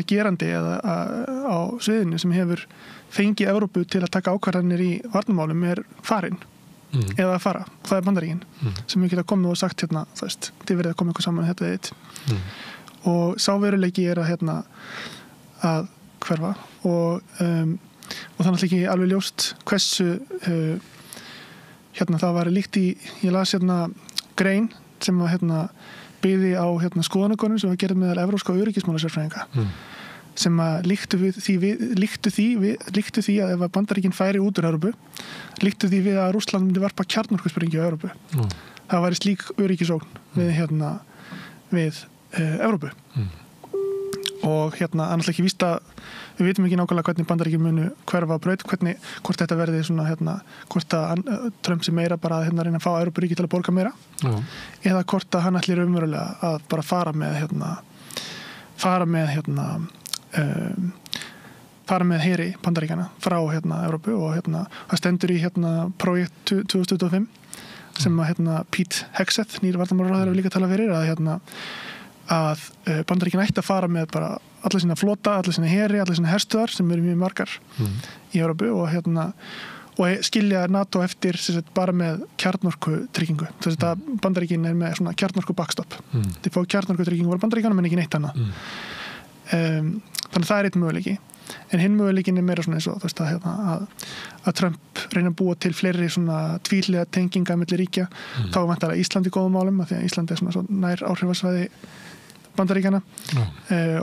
gerandi eða á sviðinu sem hefur fengið Evrópu til að taka ákvarðanir í varnarmálum farinn eða að fara. Það Bandaríkin sem við geta komið og sagt það veist, þið verið að koma ykkur saman þetta eitt. Og sá veruleiki að hverfa og þannig ekki alveg ljóst hversu það var líkt ég las grein sem byggði á skoðanakönnun sem var gerð meðal evrópska öryggismálasérfræðinga sem líktu því að ef Bandaríkin færi út úr Evrópu líktu því við að Rússland myndi varpa kjarnorkusprengju á Evrópu. Það væri slík öryggisógn við Evrópu. Og annars ekki víst að við vitum ekki nákvæmlega hvernig Bandaríkin munu hverfa á braut, hvort þetta verði hvort að Trump sé meira bara að reyna að fá Evrópuríki til að borga meira eða hvort að hann ætli raunverulega að bara fara með heri Bandaríkjana frá Evrópu og það stendur í projekt 2025 sem að Pete Hegseth, nýr varnarmálaráðherra, hefur líka talað fyrir að Bandaríkin ætti að fara með bara alla sína flota, alla sína heri, alla sína herstuðar sem eru mjög margar í Evrópu og skilja NATO eftir bara með kjarnorkutryggingu. Þess að Bandaríkin með svona kjarnorku backstop. Þið fá kjarnorkutryggingu var Bandaríkjanum en ekki neitt annað. Þannig að það einn möguleiki. En hinn möguleikin meira svona eins og þú veist að Trump reyna að búa til fleiri svona tvíhliða tenginga milli ríkja. Þá vantar Ísland í góðum málum af því að Ísland svona nær áhrifasvæði Bandaríkjana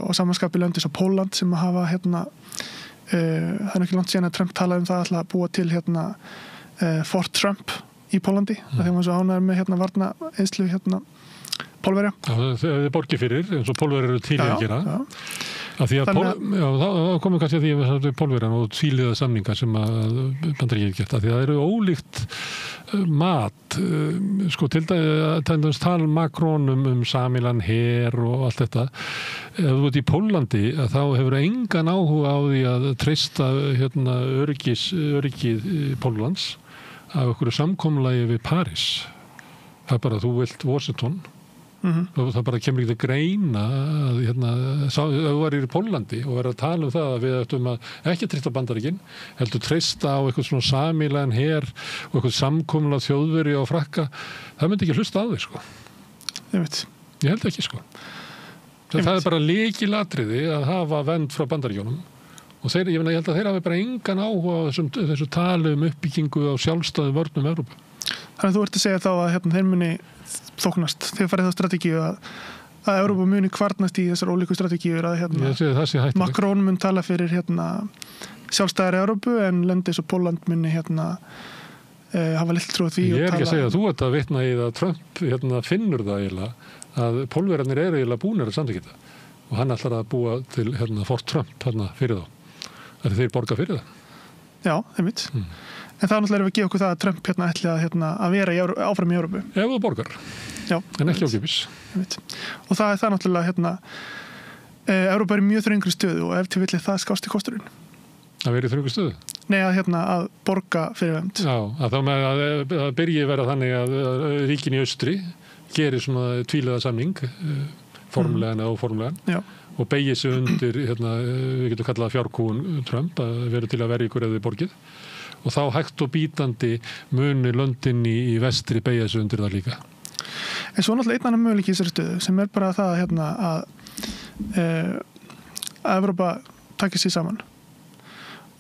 og samanskapi löndis á Pólland sem að hafa það ekki langt síðan að Trump talaði það að búa til Fort Trump í Pólandi af því að maður svo ánægður með varna einslu Pólverja. Já, þið borgið fyrir eins og Pólverjar eru til að gera. Af því að þá komum kannski að því að Pólverjan og tvíliða samningar sem að Bandaríkinn gert, af því að það eru ólíkt mat, sko til dæmis tala Macron sameilan her og allt þetta. Ef þú ert í Pólandi þá hefur engan áhuga á því að treysta öryggið Póllands af einhverju samkomulagi við París. Það bara þú vilt Washington. Það bara kemur ekki til greina að ef þú varir í Pólandi og verður að tala það að við ættum að ekki treysta Bandaríkin, heldur treysta á eitthvað svona sameilan her og eitthvað samkomulag Þjóðverja og Frakka, það myndi ekki hlusta á þig, sko. Ég held ekki, sko. Það bara lykilatriði að hafa vernd frá Bandaríkjunum og ég held að þeir hafi bara engan áhuga á þessu tali uppbyggingu á sjálfstæðum vörnum Evrópu. Þannig að þú ert að segja þá að þeir muni þóknast þegar farið þá strategíu að Evrópa muni kvarnast í þessar ólíku strategíur að Macron mun tala fyrir sjálfstæðari Evrópu en löndi eins og Pólland muni hafa lill trú á því. Ég er ekki að segja að þú ert að vitna í það Trump finnur það eiginlega að Pólverjarnir eru eiginlega búnir að samþykkja þetta og hann ætlar að búa til Fort Trump fyrir þá. Þeir borga fyrir það? Já, einmitt. En það náttúrulega við gefa okkur það að Trump ætli að vera áfram í Evrópu. Ef þú borgar. Já. En ekki ókeypis. Og það er það náttúrulega Evrópa er í mjög þröngri stöðu og ef til villi það skásti kosturinn. Að vera í þröngri stöðu? Nei, að borga fyrir vernd. Já, að þá með að byrji vera þannig að ríkin í austri gerir svona tvíliða samning formlegan eða óformlegan. Já. Og beigir sig undir, við getum kallað fjárkúgun Trump, að vera til að verja ykkur eða borgið. Og þá hægt og bítandi muni löndin í vestri beigja sig undir það líka. En svo náttúrulega einn annan möguleiki í þessari stöðu sem er bara það að Evrópa takir sig saman.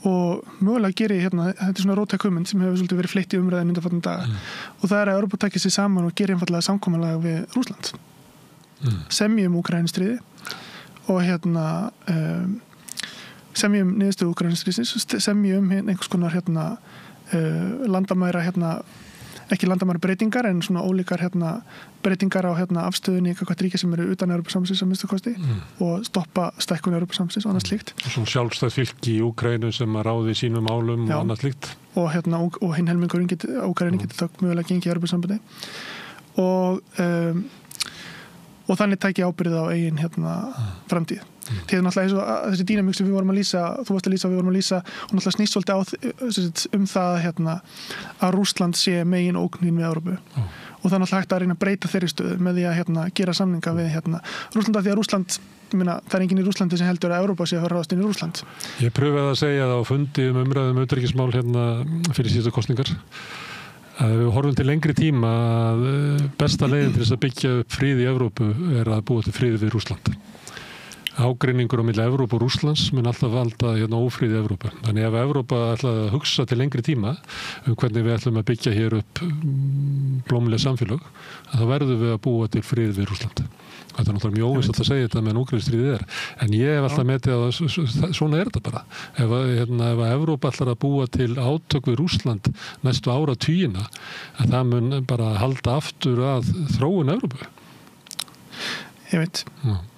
Og mögulega gerir þetta er svona róttæk hugmynd sem hefur svolítið verið fleytt í umræðin undanfarna daga. Og það er að Evrópa takir sig saman og gerir einfaldlega samkomulag við Rússland. Semji Úkraínustríði og semji niðurstöðu Úkraínustríðsins, semji einhvers konar landamæra ekki landamæra breytingar en svona ólíkar breytingar á afstöðunni gagnvart ríkja sem eru utan Evrópusambandsins að minnsta kosti og stoppa stækkun Evrópusambandsins og annað slíkt. Og svona sjálfstætt fylki í Úkraínu sem að ráði sínum málum og annað slíkt. Og hinn helmingurinn Úkraínu getur þá mögulega gengið í Evrópusambandi og þannig tæki ábyrgð á eigin framtíð. Þegar náttúrulega þessi dýnamík sem við vorum að lýsa, þú varst að lýsa og við vorum að lýsa og náttúrulega snýst svolítið það að Rússland sé megin ógnin við Evrópu. Og það er náttúrulega hægt að reyna að breyta þeirri stöðu með því að gera samninga við Rússland af því að Rússland, það er enginn í Rússlandi sem heldur að Evrópa sé að fara ráðast inn í Rússland. Ég pröfaði að segja það á fundi umræðum utanríkismál fyrir síðustu kosningar. Að við horfum til lengri tíma að besta leiðin til þess að byggja upp frið í Evrópu er að búa til frið við Rússland. Ágreiningur á milli Evrópu og Rússlands mun alltaf valda ófrið í Evrópu. Þannig ef Evrópa ætlaði að hugsa til lengri tíma hvernig við ætlum að byggja hér upp blómleg samfélag, þá verðum við að búa til frið við Rússland. Þetta er náttúrulega mjög óvist að segja þetta meðan Úkraínustríðið er. En ég hef alltaf metið að svona er þetta bara. Ef Evrópa ætlar að búa til átök við Rússland næstu áratugina, að það mun bara halda aftur að þróun Evrópu. Ég veit.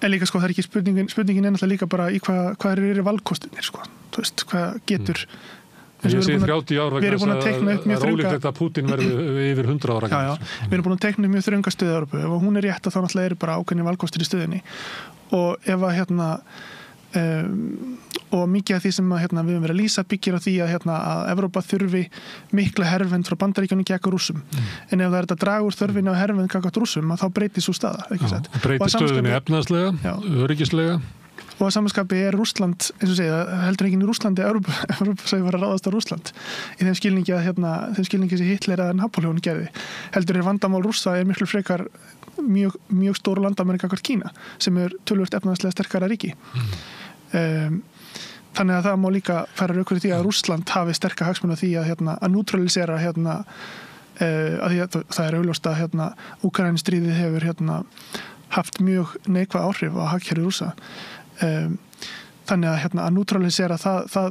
En líka það er ekki spurningin er náttúrulega líka bara í hvað eru valkostinir Þú veist, hvað getur Ég segi 30 ár vegna þess að það er ólíklegt að Putin verði yfir 100 ára. Við erum búin að teikna mjög þrönga stöðu Evrópu. Ef hún er rétt þá náttúrulega eru bara ákveðnir valkostir í stöðunni. Og ef og mikið af því sem við höfum verið að lýsa byggir á því að Evrópa þurfi mikla hervernd frá Bandaríkjunum gegn Rússum. En ef það er að draga úr þörfinni á hervernd gegn Rússum, þá breytist sú staða, ekki satt? Breytist stöðunni efnahagslega, öryggislega. Og að samanskapi er Rússland, eins og segja, heldur ekki í Rússlandi Evrópa sem var að ráðast á Rússland. Í þeim skilningi að þeim skilningi sem Hitler eða Napóleon gerði. Heldur vandamál Rússa er miklu frekar mjög stóru landamæri gagnvart Kína, sem er töluvert efnahagslega sterkara ríki. Þannig að það má líka færa rök fyrir því að Rússland hafi sterka hagsmuni á því að neutralisera að því að það er augljóst að Úkraínustríðið hefur haft mjög neikvæð áhrif á hagkerfi Rússa. Þannig að neutralisera þá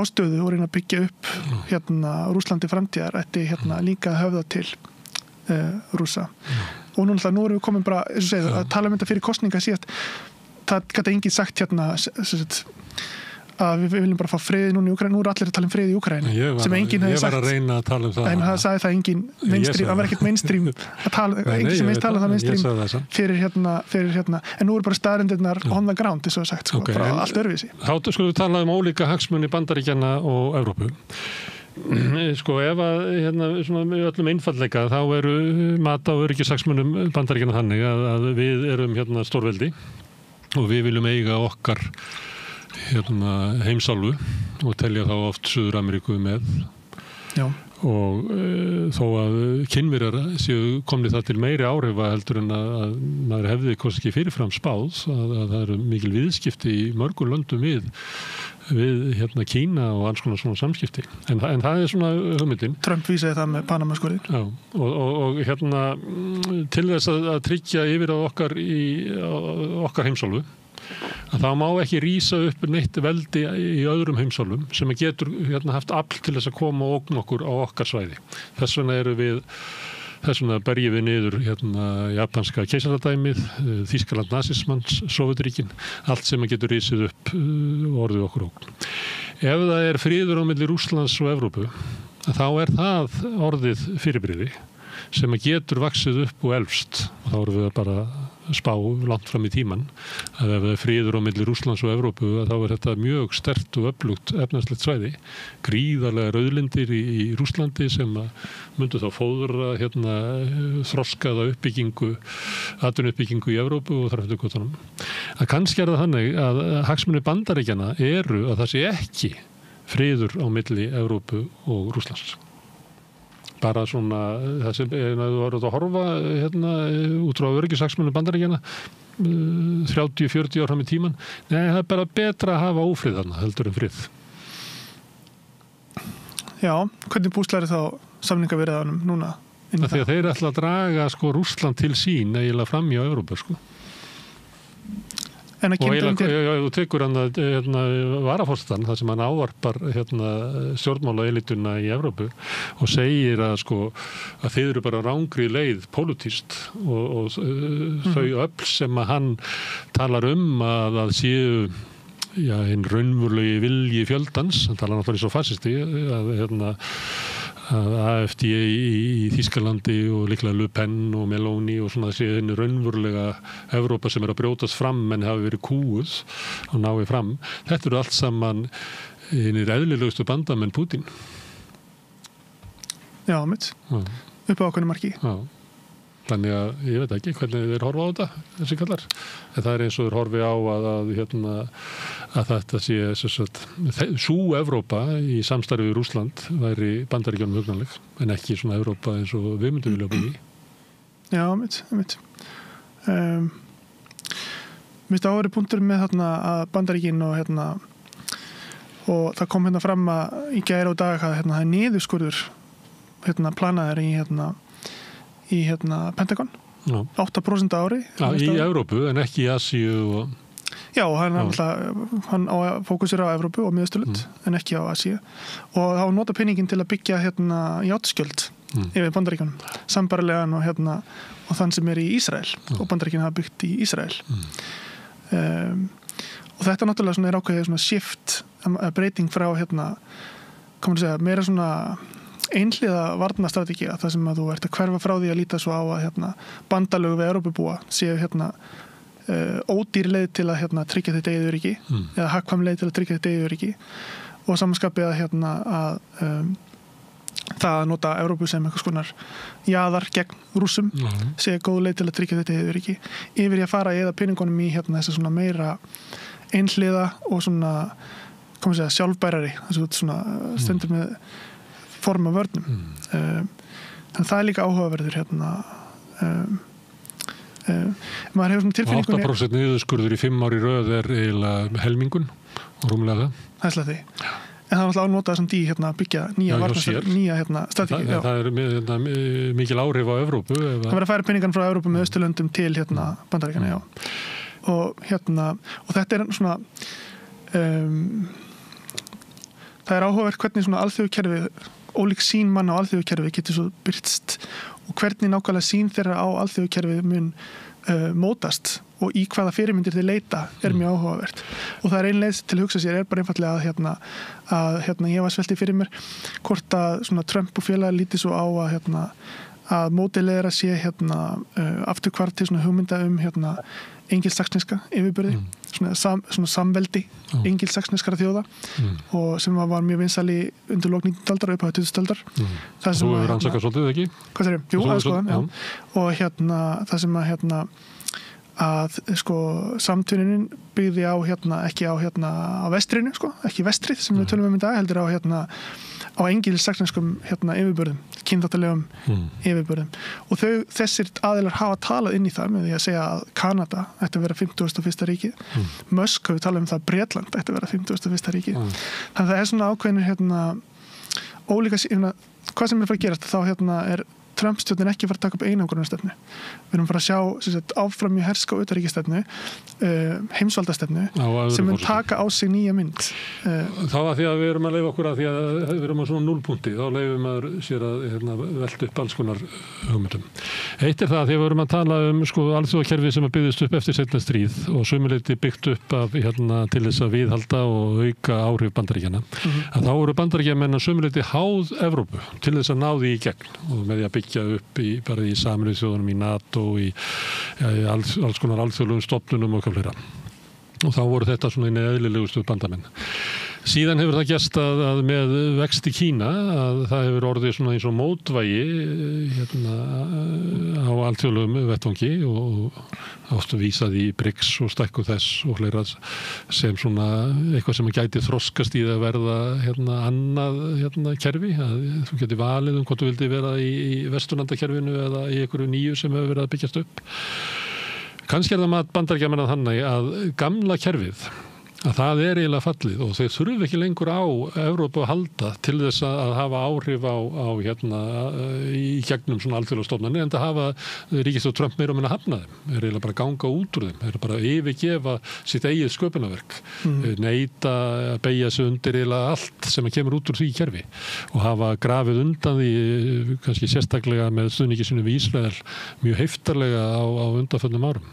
stöðu og reyna að byggja upp Rússlandi framtíðar ætti líka að höfða til Rússa. Og nú erum við komin bara, eins og segið, að tala um þetta fyrir kosninga síðast. Það gæti enginn sagt að við viljum bara fá frið núna í Úkraínu. Nú eru allir að tala um frið í Úkraínu. Ég var að reyna að tala um það. En það sagði það enginn mainstream, það var ekkert mainstream að tala, enginn sem tala það mainstream fyrir en nú eru bara staðreyndirnar on the ground, eins og sagt, bara allt öðruvísi. Þá skulum við tala um ólíka hagsmuni Bandaríkjanna og Evrópu. Ef að svona öllum einfaldleika þá eru mat á öryggishagsmunum Bandaríkjanna þannig að við erum stórveldi og við viljum eiga okkar heimsálfu og telja þá oft Suður-Ameríku með. Já. og þó að kynverjar séu komni það til meiri áhrifa heldur en að maður hefði kannski fyrirfram spáð að það eru mikil viðskipti í mörgum löndum við Kína og alls konar svona samskipti en það er svona hugmyndin. Trump vísaði það með Panama-skurðinn. Já, og til þess að tryggja yfir á okkar heimsálfu að það má ekki rísa upp neitt veldi í öðrum heimsálfum sem getur haft afl til þess að koma og ógna okkur á okkar svæði. Þess vegna berjum við niður japanska keisaradæmið, Þýskaland nasismans, Sovétríkin, allt sem getur rísið upp orðið okkur ógn. Ef það er friður á milli Rússlands og Evrópu, þá er það orðið fyrirbrigði sem getur vaxið upp og elfst. Þá erum við bara spá langt fram í tíman að ef það er friður á milli Rússlands og Evrópu þá er þetta mjög sterkt og öflugt efnahagslegt svæði, gríðarlega auðlindir í Rússlandi sem myndu þá fóðra þroskaða atvinnuuppbyggingu í Evrópu og þar eftir göttunum. Að kannski er það þannig að hagsmunir Bandaríkjanna eru að það sé ekki friður á milli Evrópu og Rússlands. Bara svona það sem þú voru að horfa út frá öryggishagsmunum Bandaríkjanna 30-40 ár fram í tíman. Nei, það er bara betra að hafa ófrið þarna heldur en frið. Já, hvernig búslæri þá samningaviðræðunum núna? Þegar þeir ætla að draga Rússland til sín eiginlega fram í Evrópu En að kemur undir... Þú tekur varaforstan þar sem hann ávarpar stjórnmálaelituna í Evrópu og segir að þeir eru bara rangri leið pólitískt og þau öfl sem að hann talar að séu hinn raunverulegi vilji fjöldans, hann talar náttúrulega svo fasisti að AfD í Þýskalandi og líklega Le Pen og Meloni og svona þessi henni raunverulega Evrópa sem að brjótast fram en hafi verið kúuð og náið fram. Þetta eru allt saman hennir eðlilegustu bandamenn Putin. Já, mitt. Upp á ákveðnu marki. Já. Þannig að ég veit ekki hvernig þeir horfa á þetta, þessi kallar. En það er eins og þeir horfi á að þetta sé sú Evrópa í samstarfi við Rússland væri Bandaríkjunum hugnanleg, en ekki svona Evrópa eins og við myndum vilja búi í. Já, mitt. Mér áhverju punktur með að Bandaríkin og það kom fram að í gær á dag að það er niðurskurður planaður í Pentagon. Já. 8% á ári. Já, í Evrópu en ekki í Asíu og... Já, hann á að fókusera á Evrópu og Miðausturlönd en ekki á Asíu og þá nota peningin til að byggja játskjöld yfir Bandaríkjunum, sambarilegan og þann sem er í Ísrael og Bandaríkin hafa byggt í Ísrael. Og þetta náttúrulega er ákveðið shift, breyting frá meira svona einhliða varnarstrategía, það sem að þú ert að hverfa frá því að líta svo á að bandalög við Evrópubúa séu ódýr leið til að tryggja þetta eigið öryggi eða hagkvæm leið til að tryggja þetta eigið öryggi og samanskapið að það að nota Evrópu sem einhvers konar jaðar gegn Rússum sé góð leið til að tryggja þetta eigið öryggi yfir í að fara eða peningunum í þessa svona meira einhliða og svona sjálfbærari, svona stendur með forma vörnum. Þannig það er líka áhugaverður maður hefur svona tilfinningunni 8% niðurskurður í 5 ári röð er eiginlega helmingun og rúmlega það. Það er slett því. En það er alltaf ánótað sem að byggja nýja strategíu. Það er mikil áhrif á Evrópu. Það verður að færa peningan frá Evrópu með Austurlöndum til Bandaríkjanna, já. Og þetta er svona það er áhugavert hvernig svona alþjóðakerfið ólík sín manna á alþjóðakerfið getur svo byrst og hvernig nákvæmlega sín þeirra á alþjóðakerfið mun mótast og í hvaða fyrirmyndir þeir leita er mjög áhugavert og það er ein leið til að hugsa sér er bara einfallega að ég var sveltið fyrir mér hvort að svona Trump og félagar líti svo á að mótilið er að sé afturkvart til svona hugmynda engilsaxneska yfirbyrði svona samveldi engilsaxneskara þjóða og sem var mjög vinsæli undir lok 19. aldar upp á 20. aldar. Þú hefur rannsakað svolítið ekki? Hvað segir ég? Jú, aðskoðan, já. Og það sem að samtvinnunin byggði á ekki á vestrinu, ekki vestrið sem við tölum í dag, heldur á á engilsaxneskum yfirbörðum, kynþáttalegum yfirbörðum og þessir aðilar hafa talað inn í það með því að segja að Kanada ætti að vera 51. ríkið Musk hefur talað það að Bretland ætti að vera 51. ríkið þannig að það svona ákveðnir ólíka, hvað sem fara að gerast þá er Trump-stjórnin ekki fara að taka upp einangrunarstefnu. Við erum fara að sjá áfram mjög herska og utanríkisstefnu, heimsvaldastefnu sem mun taka á sig nýja mynd. Þá að því að við erum að leyfa okkur að því að við erum á svona núllpunkti, þá leyfum maður sér að velta upp alls konar hugmyndum. Eitt það að því að við erum að tala alþjóðakerfi sem byggðist upp eftir seinna stríð og sömuleyti byggt upp af til þess að viðhalda og auka áhrif Bandaríkjanna. Að þá eru Bandaríkjamenn sömuleyti háð Evrópu til þess að ná því í gegn og með því að byggja upp bara í Sameinuðu þjóðunum, í NATO, í alls konar alþjóðlegum stofnunum og fleira. Og þá voru þetta svona einu eðlilegustu bandamenn. Síðan hefur það gerst að með vexti Kína að það hefur orðið svona eins og mótvægi á alþjóðlegum vettvangi og áttu vísað í BRICS og stækku þess og fleira sem svona eitthvað sem gæti þroskast í að verða annað kerfi að þú geti valið hvort þú vildi vera í vesturlandakerfinu eða í einhverju nýju sem hefur verið að byggjast upp. Kannski það mat Bandaríkjamenn þannig að gamla kerfið að það eiginlega fallið og þeir þurfi ekki lengur á Evrópu að halda til þess að hafa áhrif á í gegnum svona alþjóðlega stofnanir en það hafa ríkisstjórn Trump meira og minna hafna þeim. Þeir eiginlega bara ganga út úr þeim. Þeir bara yfirgefa sitt eigið sköpunarverk. Neita að beygja sig undir eiginlega allt sem kemur út úr því kerfi og hafa grafið undan því kannski sérstaklega með stuðningi sínum við Ísrael mjög heiftarlega á undanförnum árum.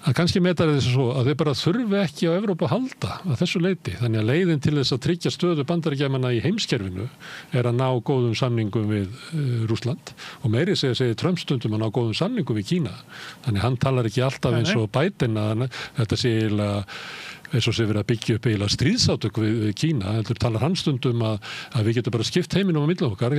Að kannski meta þessu svo að þeir bara þurfi ekki á Evrópu að halda að þessu leyti. Þannig að leiðin til þess að tryggja stöðu Bandaríkjamanna í heimskerfinu að ná góðum samningum við Rússland og meiri segir Trump stundum að ná góðum samningum við Kína. Þannig hann talar ekki alltaf eins og Biden að þetta sé eiginlega eins og sé verið að byggja upp eiginlega stríðsátök við Kína. Heldur talar hann stundum að við getum bara skipt heiminum á milli okkar.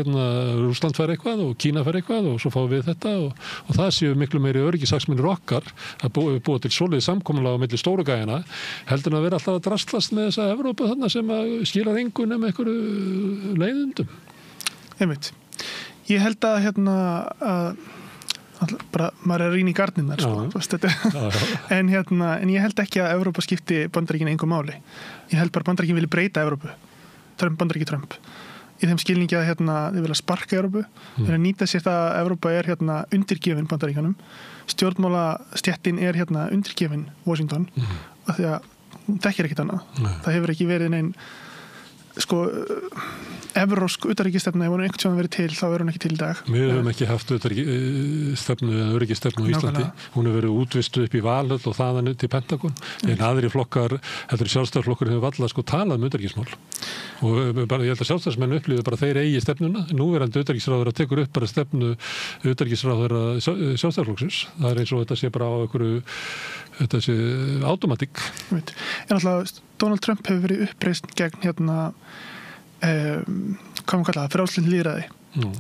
Rússland fær eitthvað og Kína fær eitthvað og svo fáum við þetta og það séu miklu meiri öryggishagsmunir okkar að búa til svoleiðis samkomulag á milli stóru gæjana heldur en að vera alltaf að drastlast með þessa Evrópu þarna sem að skilar engu nema einhverju leiðundum. Einmitt. Ég held að bara maður rýna í garnirnar en ég held ekki að Evrópa skipti Bandaríkin engu máli. Ég held bara Bandaríkin vilja breyta Evrópu. Bandaríki-Trump. Í þeim skilningi að þið vilja sparka Evrópu, vilja nýta sér það að Evrópa undirgefin Bandaríkjanum. Stjórnmálastéttin undirgefin Washington og því að hún þekkir ekkert annað. Það hefur ekki verið neinn evrósk utanríkisstefna ef hún einhvern tímann verið til, þá er hún ekki til í dag. Við höfum ekki haft öryggisstefnu á Íslandi. Hún hefur verið útvistuð upp í Valhöll og þaðan til Pentagon. En aðrir flokkar, heldur sjálfstæðisflokkur hefur varla talað utanríkismál. Og bara, ég held að sjálfstæðismenn upplýðu bara þeir eigi stefnuna. Núverandi utanríkisráðherra tekur upp bara stefnu utanríkisráðherra sjálfstæðisflokksins. Það er eins og þetta sé bara á þetta sé automatík. En alltaf Donald Trump hefur verið uppreist gegn hvað maður kalla það, frjálslynd lýðræði.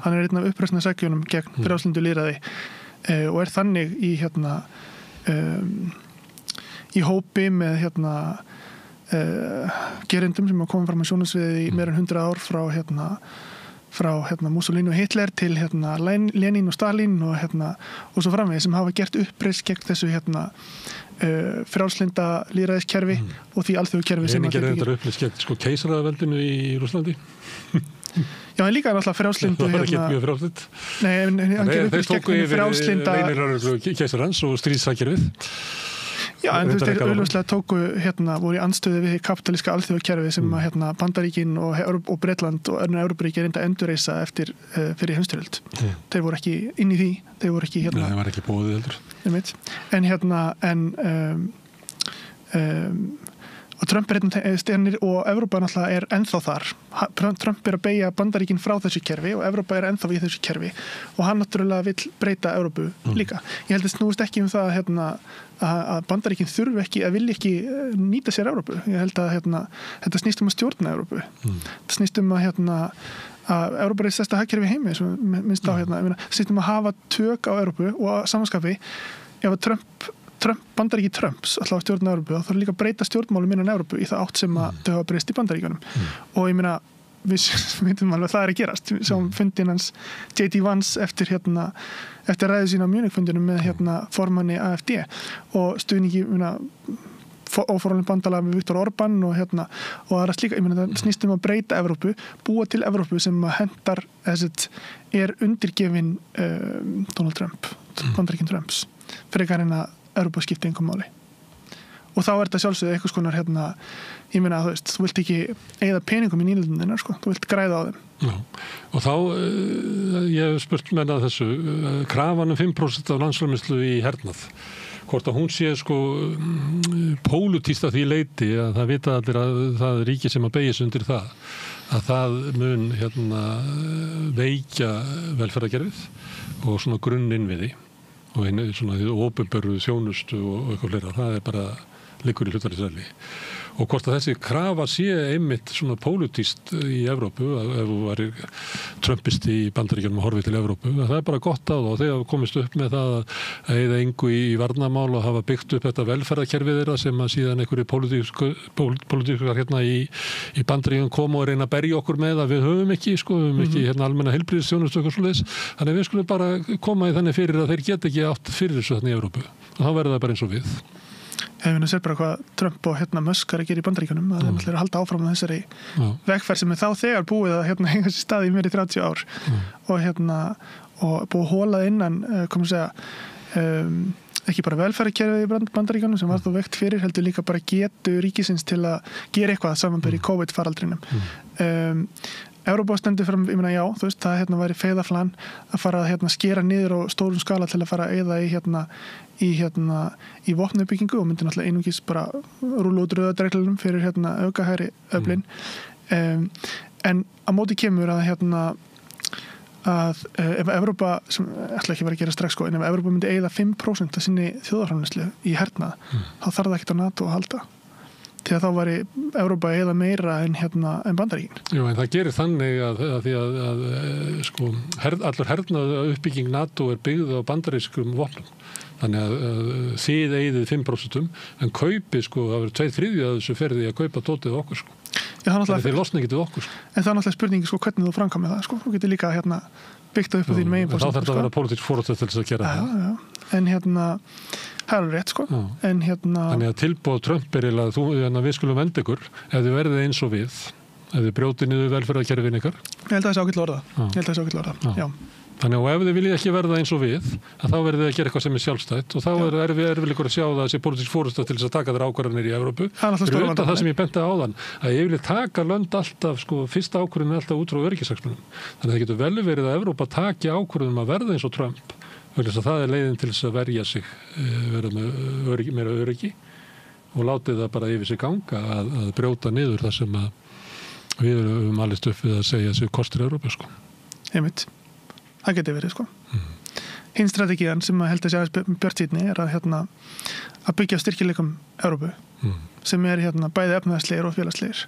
Hann er einn af uppreisna segjunum gegn frjálslyndu lýðræði og er þannig í hópi með gerendum sem hafa komið fram á sjónarsviðið í meira en 100 ár frá Mussolini og Hitler til Lenin og Stalin og svo framvegis sem hafa gert uppreist gegn þessu frjálslynda lýðræðiskerfi og því alþjóðakerfi sem gerði þetta uppreist gegn keisaraveldinu í Rússlandi. Já, en líka náttúrulega frjálslyndu það var ekki mjög frjálslynd. Nei, hann gerði uppreist gegn frjálslynda leinirlögreglu keisarans og stríðsakkerfið. Já, en þú veist, þeir auðvitað voru í andstöðu við kapitalíska alþjóðakerfi sem Bandaríkin og Bretland og önnur Evrópuríki reynda að endurreisa fyrir heimsstyrjöld. Þeir voru ekki inn í því, þeir voru ekki Nei, það var ekki bóðið heldur. Og Trump er stjarnir og Evrópa náttúrulega er ennþá þar. Trump er að beygja Bandaríkin frá þessu kerfi og Evrópa er ennþá í þessu kerfi og hann náttúrulega vill breyta Evrópu líka. Ég held að snúist ekki það að Bandaríkin þurfi ekki að vilja ekki nýta sér Evrópu. Ég held að þetta snýst að stjórna Evrópu. Þetta snýst að Evrópa er stærsta hagkerfi í heimi, minnst á snýst að hafa tök á Evrópu og samanskapi ef að Bandaríki Trumps alltaf stjórna Evrópu og það er líka að breyta stjórnmálum innan Evrópu í það átt sem að þau hafa breyst í Bandaríkjunum og ég meina við veitum alveg það að gerast, við sáum fundin hans J.D. Vance eftir ræðu sína á Munich-fundinum með formanni AfD og stuðningi óformlega bandalag með Viktor Orbán og aðra slíka, það snýst að breyta Evrópu, búa til Evrópu sem hendar undirgefin Donald Trump, Bandaríkin Trumps frekar en að Evrópa skipti einhverjum máli og þá þetta sjálfsögðu eitthvað skonar þú vilt ekki eyða peningum í nýlendina, þú vilt græða á þeim. Já, og þá ég hef spurt menn að þessu krafan 5% af landsframleiðslu í hernað, hvort að hún sé pólitískt að því leyti að það vita allir að það ríki sem að beygja sig undir það, að það mun veikja velferðarkerfið og svona grunninnviði og svona því opinberu þjónustu og eitthvað fleira, það bara liggur í hlutverðisræði og hvort að þessi krafa sé einmitt svona pólitískt í Evrópu, ef þú væri trumpisti í Bandaríkjunum og horfið til Evrópu, að það bara gott á það og þeir hafa komist upp með það að eyða engu í varnarmál og hafa byggt upp þetta velferðarkerfið þeirra sem að síðan einhverju pólitískar í Bandaríkjunum koma og reyna að berja okkur með að við höfum ekki, við höfum ekki almenna heilbrigðisþjónustu og eitthvað svoleiðis, þannig að við skulum bara koma í þannig fyrir að þeir geta ekki átt fyrir þessu þarna í Evrópu og þá verður það bara eins og við. Ef við sér bara hvað Trump og Musk er að gera í Bandaríkjunum að þeim ætlir að halda áfram með þessari vegferð sem þá þegar búið að hengja sér stað í meiri 30 ár og búið að hólað innan ekki bara velferðarkerfið í Bandaríkjunum sem var þó veikt fyrir, heldur líka bara getu ríkisins til að gera eitthvað samanber í COVID-faraldrinum. Evrópa stendur fram, það væri feigðarflan að fara að skera niður á stórum skala til að fara að eyða í vopnubyggingu og myndi náttúrulega einungis bara rúlla út rauðadreglunum fyrir aukahæri öflin. En á móti kemur að ef Evrópa, sem ætla ekki að vera að gera strax en ef Evrópa myndi eyða 5% af sinni þjóðarframleiðslu í hernað, þá þarf það ekkert á NATO að halda. Því að þá væri Evrópa eða meira en Bandaríkin. Jú, en það gerir þannig að allur hernað uppbygging NATO er byggð á bandarískum vopnum. Þannig að þið eigið 5% en kaupi, það verður 2/3 að þessu ferði að kaupa dótið okkur. Þannig að þeir losna ekki til okkur. En það er náttúrulega spurningi hvernig þú framkvæmir það. Þú getur líka byggt upp á þín megin. Þá þarf þetta að vera pólitísk forrætt til þess að gera það. Já. En það er alveg rétt, En Þannig að tilboð Trump er við skulum venda ykkur ef þið verðið eins og við, ef þið brjótið niður velferðarkerfin ykkar. Ég held að það sé ágætlega orðað. Já. Þannig að ef þið viljið ekki verða eins og við, þá verðið þið að gera eitthvað sem er sjálfstætt og þá er erfiðleikur að sjá það þessi pólitísk forrætt til þess að taka þær ákvarðanir í Evrópu. Það sem ég benti á áðan, að ég vilja taka lönd alltaf, fyrsta ákvörðun er alltaf út frá öryggishagsmunum. Þannig að það getur vel verið að Evrópa taki ákvörðun að verða eins og Trump. Það er leiðin til þess að verja sig, verða með meira öryggi og látið það bara yfir sig ganga að brjóta niður það sem við höfum alist upp við að segja þessu kostur Evrópu. Einmitt. Það geti verið. Hinn strategían sem að held að segja bjartsýnni er að byggja styrkileikum Evrópu sem er bæði efnaðslegir og félagslegir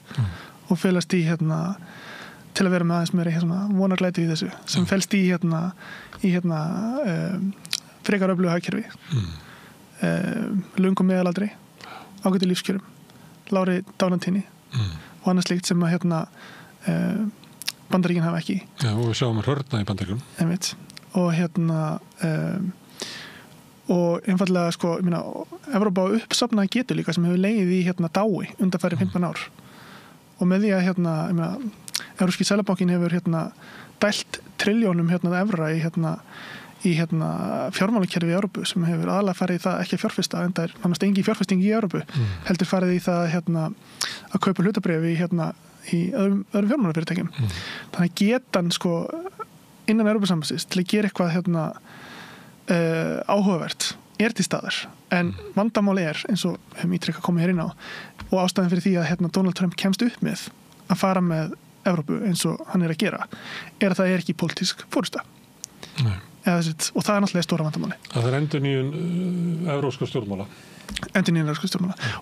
og félast í til að vera með aðeins meira vonarglæti í þessu sem felst í frekar öflugu hagkerfi löngum meðalaldri ágæti lífskjörum lágri dánantíðni og annað slíkt sem að Bandaríkin hafa ekki. Já, og við sjáum hörna í Bandaríkjunum. Einmitt. Og einfallega Evrópa á uppsafnaða getu líka sem hefur legið í dái undanfæri 15 ár og með því að Evrópski seðlabankinn hefur dælt trilljónum evra í fjármálakerfi í Evrópu sem hefur aðalega farið í það ekki að fjárfesta en það er nánast engin fjárfesting í Evrópu heldur farið í það að kaupa hlutabréf í öðrum fjármálafyrirtækjum. Þannig að getan innan Evrópusambandsins til að gera eitthvað áhugavert er til staðar en vandamáli er eins og hefum ítrekka komið hér inn á og ástæðan fyrir því að Donald Trump kemst upp með að fara með Evrópu eins og hann er að gera er að það er ekki pólitísk forysta. Og það er náttúrulega stóra vandamáli. Það er endurnýjun evrópska stjórnmála.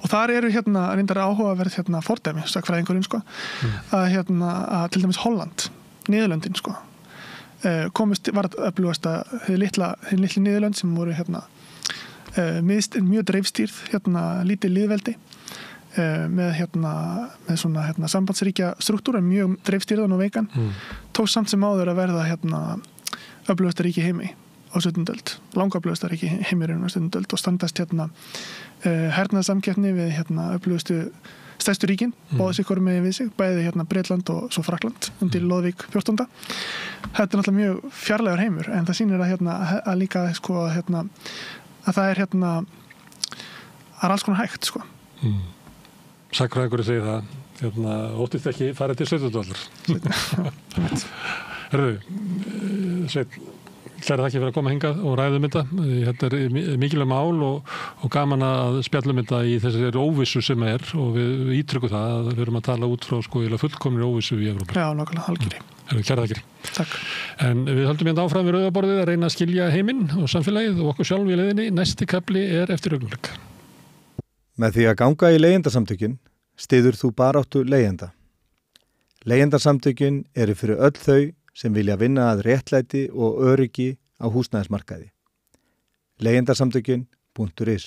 Og þar eru reyndar áhugaverð fordæmi, sakfræðingurinn að til dæmis Holland, Niðurlöndin komist var öflugasta hinn litli Niðurlönd sem voru mjög dreifstýrð lítil lýðveldi með svona sambandsríkja struktúra, mjög dreifstýrðan og veikan, tók samt sem áður að verða öflugasta ríki heimi á 17. öld, langöflugasta ríki heimirinn á 17. öld og standast hernaðarsamkeppni við öflugustu stærstu ríkin, báði sig hverju megin við sig, bæði Bretland og svo Frakkland undir Lóðvík 14. Þetta er náttúrulega mjög fjarlægur heimur, en það sýnir að líka að það er alls konar hægt Sagnfræðingur segir það óttist ekki farið til 17. aldar Sveinn, kæra þakki fyrir að koma hingað og ræðum þetta. Þetta er mikilvæg mál og gaman að spjallum þetta í þessari óvissu sem og við ítryggum það að við erum að tala út frá fullkomni óvissu í Evrópu. Já, nákvæmlega, algjörlega. Kæra þakkir. Takk. En við höldum hérna áfram við rauðaborðið að reyna að skilja heiminn og samfélagið og okkur sjálf í leiðinni. Næsti kafli eftir augnablik. Með því að ganga í leigjendasamtökin styður þú baráttu leigjenda. Leigjendasamtökin eru fyrir öll þau sem vilja vinna að réttlæti og öryggi á húsnæðismarkaði. Leigjendasamtökin.is